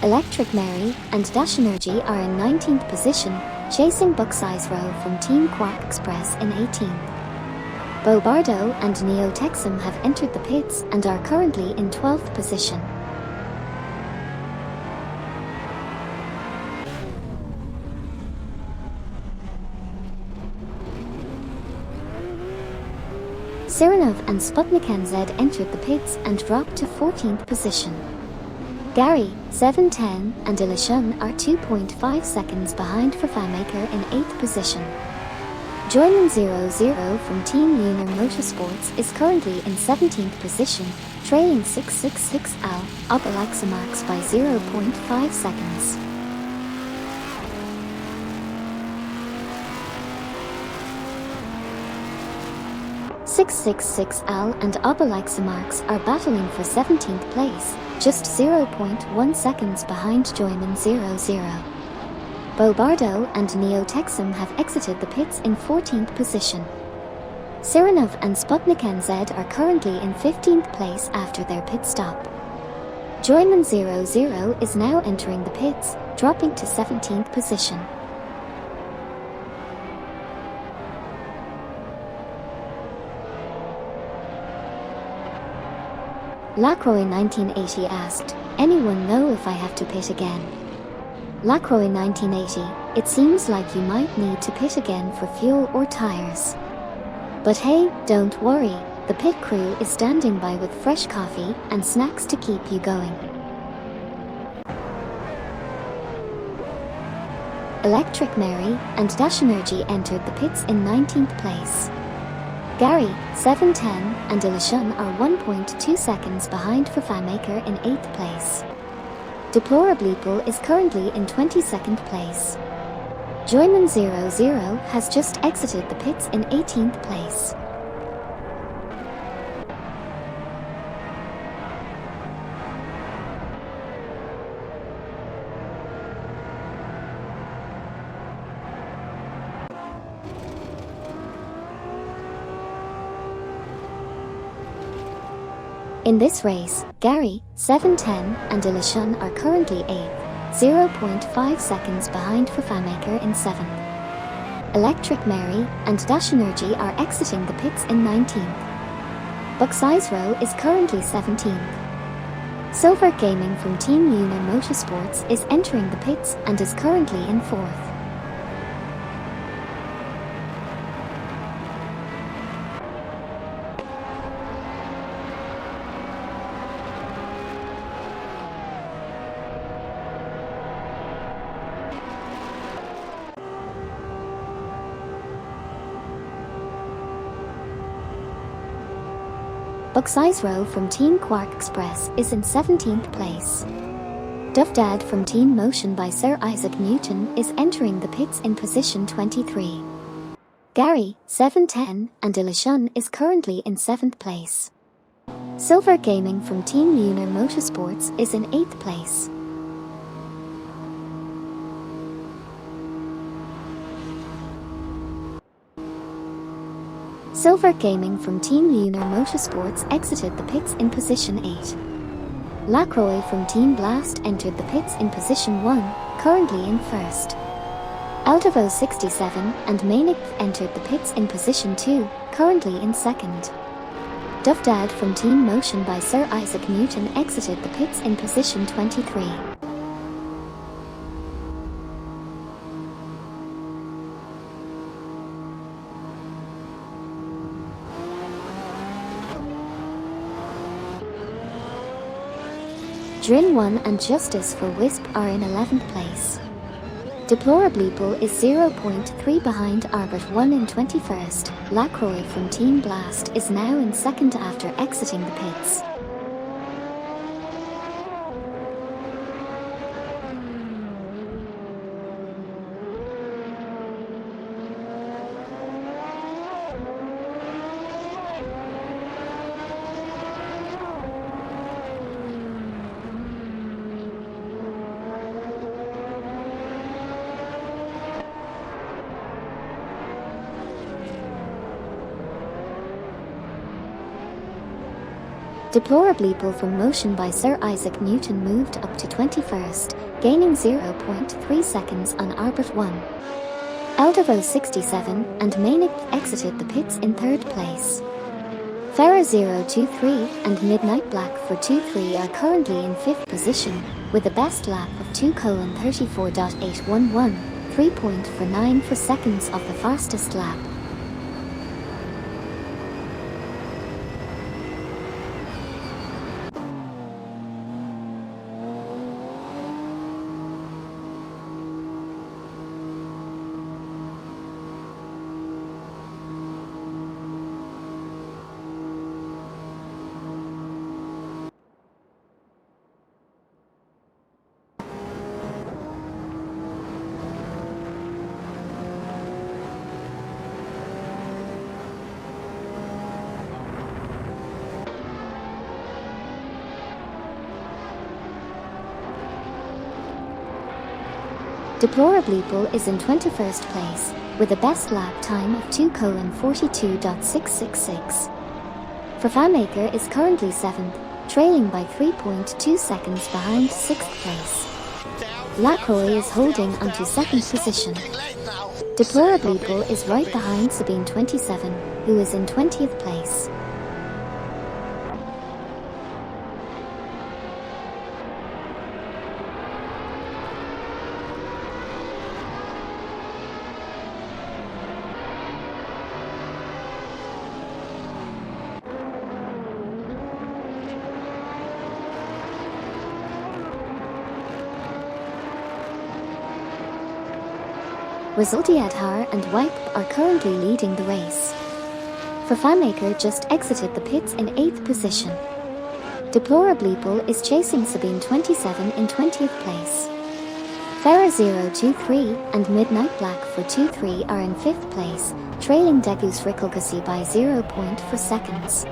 Electric Mary and Dash Energy are in 19th position, chasing Bucksize Row from Team Quark Express in 18th. Bobardo and Neo Texum have entered the pits and are currently in 12th position. Sirenov and Sputnik NZ entered the pits and dropped to 14th position. Gary, 710 and Ilishun are 2.5 seconds behind for FileMaker in 8th position. Joyman 00 from Team Lunar Motorsports is currently in 17th position, trailing 666 Al up Alexa Marks by 0.5 seconds. Al and Obalexa Marks are battling for 17th place, just 0.1 seconds behind Joyman 00. Bobardo and Neo Texum have exited the pits in 14th position. Sirenov and Sputnik NZ are currently in 15th place after their pit stop. Joyman 00 is now entering the pits, dropping to 17th position. Lacroix 1980 asked, "Anyone know if I have to pit again?" Lacroix 1980, it seems like you might need to pit again for fuel or tires. But hey, don't worry, the pit crew is standing by with fresh coffee and snacks to keep you going. Electric Mary and Dash Energy entered the pits in 19th place. Gary, 710 and Ilishun are 1.2 seconds behind for FileMaker in 8th place. Deplorableeple is currently in 22nd place. Joyman 00 has just exited the pits in 18th place. In this race, Gary, 710 and Ilishun are currently 8th, 0.5 seconds behind for FileMaker in 7th. Electric Mary and Dash Energy are exiting the pits in 19th. Bucksize Row is currently 17th. Silver Gaming from Team Lunar Motorsports is entering the pits and is currently in 4th. Bucksize Row from Team Quark Express is in 17th place. Duffdad from Team Motion by Sir Isaac Newton is entering the pits in position 23. Gary, 710 and Ilishun is currently in 7th place. Silver Gaming from Team Lunar Motorsports is in 8th place. Silver Gaming from Team Lunar Motorsports exited the pits in position 8. Lacroix from Team Blast entered the pits in position 1, currently in 1st. Altavo 67 and Manic entered the pits in position 2, currently in 2nd. Duffdad from Team Motion by Sir Isaac Newton exited the pits in position 23. Drin 1 and Justice for Wisp are in 11th place. Deplorableeple is 0.3 behind Arbit 1 in 21st. Lacroix from Team Blast is now in 2nd after exiting the pits. Deplorableeple from Motion by Sir Isaac Newton moved up to 21st, gaining 0.3 seconds on Arbit 1. Eldevo 67 and Manic exited the pits in 3rd place. Farah 023 and Midnight Black for 23 are currently in 5th position, with a best lap of 2:34.811, 3.49 seconds of the fastest lap. Deplorableeple is in 21st place, with a best lap time of 2:42.666. FamaMaker is currently 7th, trailing by 3.2 seconds behind 6th place. Lacroix is holding onto 2nd position. Deplorableeple is right behind Sabine 27, who is in 20th place. Resultiadhar and Wipe are currently leading the race. FamaMaker just exited the pits in 8th position. Deplorableeple is chasing Sabine 27 in 20th place. Farah 023 and Midnight Black for 23 are in 5th place, trailing Degus Rickelgussi by 0.4 seconds.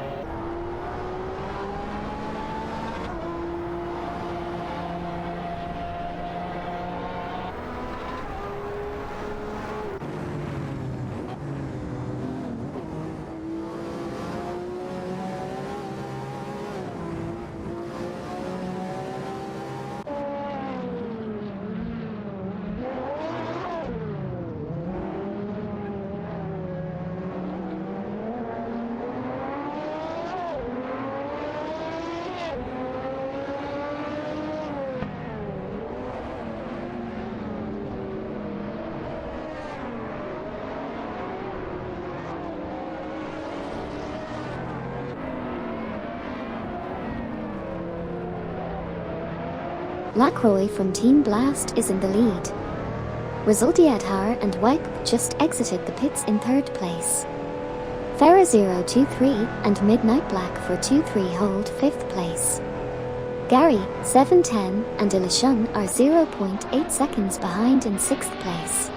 Lacroix from Team Blast is in the lead. Resultiadhar and Wipe just exited the pits in 3rd place. Farah 023 and Midnight Black for 23 hold 5th place. Gary 710 and Ilishun are 0.8 seconds behind in 6th place.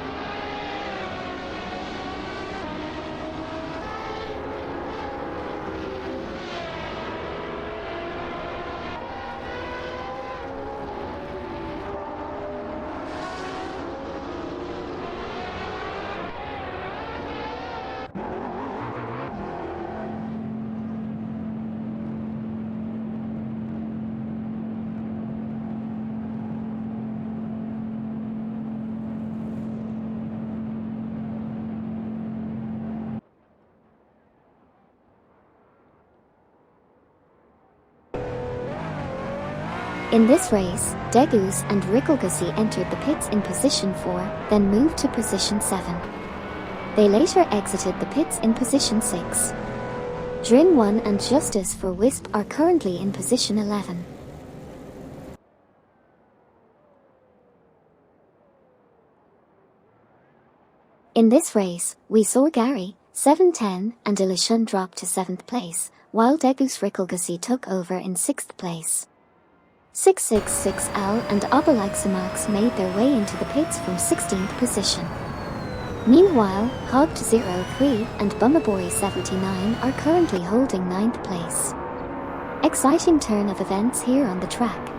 In this race, Degus and Rickelgussi entered the pits in position 4, then moved to position 7. They later exited the pits in position 6. Drin 1 and Justice for Wisp are currently in position 11. In this race, we saw Gary, 7-10, and Illusion drop to 7th place, while Degus Rickelgassi took over in 6th place. 666L and Obelixamax made their way into the pits from 16th position. Meanwhile, Hogged03 and Bummaboy79 are currently holding 9th place. Exciting turn of events here on the track.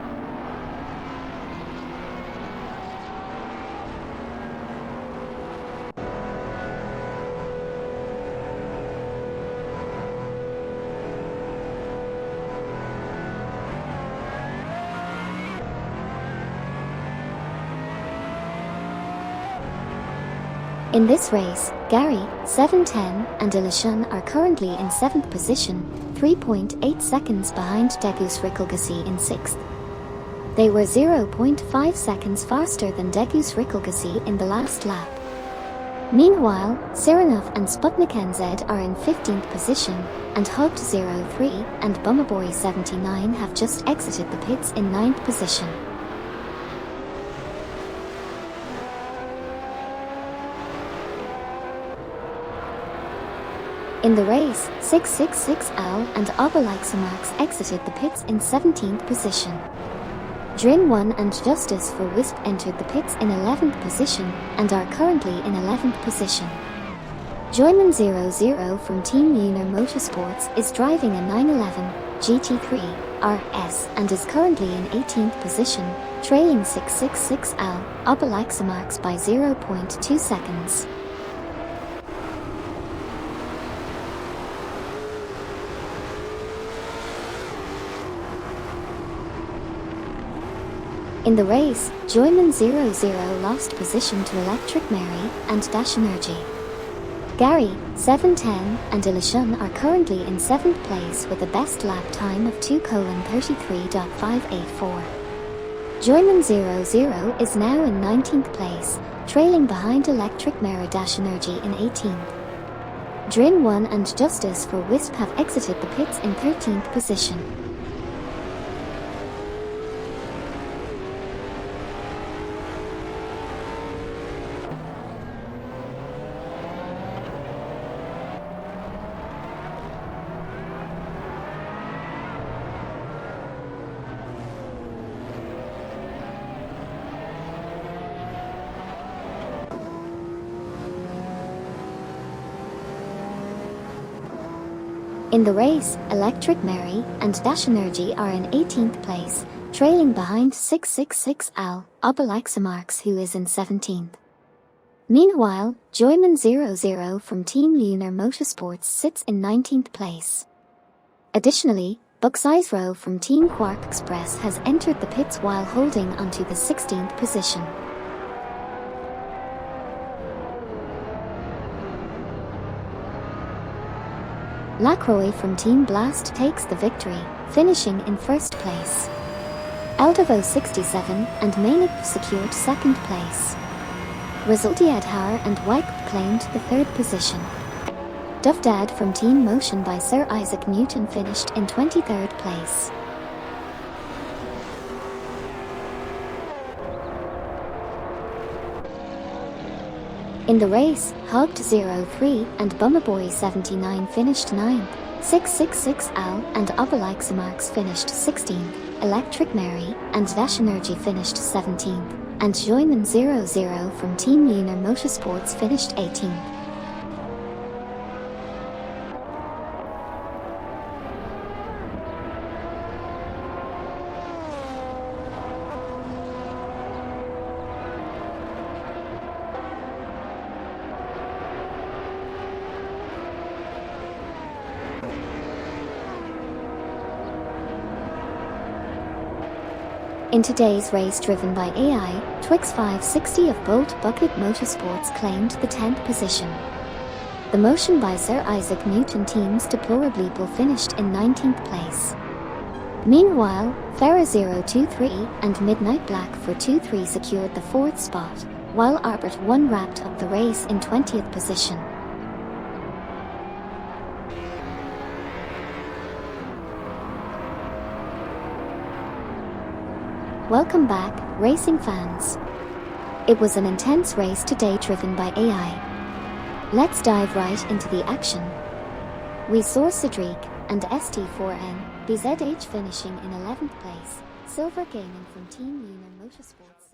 In this race, Gary, 7-10, and Illusion are currently in 7th position, 3.8 seconds behind Degus Rickelgassi in 6th. They were 0.5 seconds faster than Degus Rickelgassi in the last lap. Meanwhile, Sirenov and Sputnik NZ are in 15th position, and Hogged03 and Bummaboy79 have just exited the pits in 9th position. In the race, 666L and Obelixamax exited the pits in 17th position. Drin 1 and Justice for Wisp entered the pits in 11th position and are currently in 11th position. Joyman 00 from Team Lunar Motorsports is driving a 911 GT3 RS and is currently in 18th position, trailing 666L Obelixamax by 0.2 seconds. In the race, Joyman 00 lost position to Electric Mary and Dash Energy. Gary, 7-10, and Illusion are currently in 7th place with a best lap time of 2:33.584. Joyman 00 is now in 19th place, trailing behind Electric Mary Dash Energy in 18th. Drin 1 and Justice for Wisp have exited the pits in 13th position. In the race, Electric Mary and Dash Energy are in 18th place, trailing behind 666L Obelixamax, who is in 17th. Meanwhile, Joyman 00 from Team Lunar Motorsports sits in 19th place. Additionally, Buxizro from Team Quark Express has entered the pits while holding onto the 16th position. Lacroix from Team Blast takes the victory, finishing in 1st place. Eldavo 67 and Mainik secured 2nd place. Resultiadhar and Wyke claimed the 3rd position. Duvdad from Team Motion by Sir Isaac Newton finished in 23rd place. In the race, Hogged03 and Bummaboy79 finished 9th, 666L and Obelixamax finished 16th, Electric Mary and Dash Energy finished 17th, and Joyman 00 from Team Lunar Motorsports finished 18th. In today's race driven by AI, Twix 560 of Bolt Bucket Motorsports claimed the 10th position. The Motion by Sir Isaac Newton team's Deplorably finished in 19th place. Meanwhile, Farah 023 and Midnight Black for 2-3 secured the 4th spot, while Arbit 1 wrapped up the race in 20th position. Welcome back, racing fans. It was an intense race today driven by AI. Let's dive right into the action. We saw Cedric and ST4N BZH finishing in 11th place, silver gaming from Team Lunar Motorsports.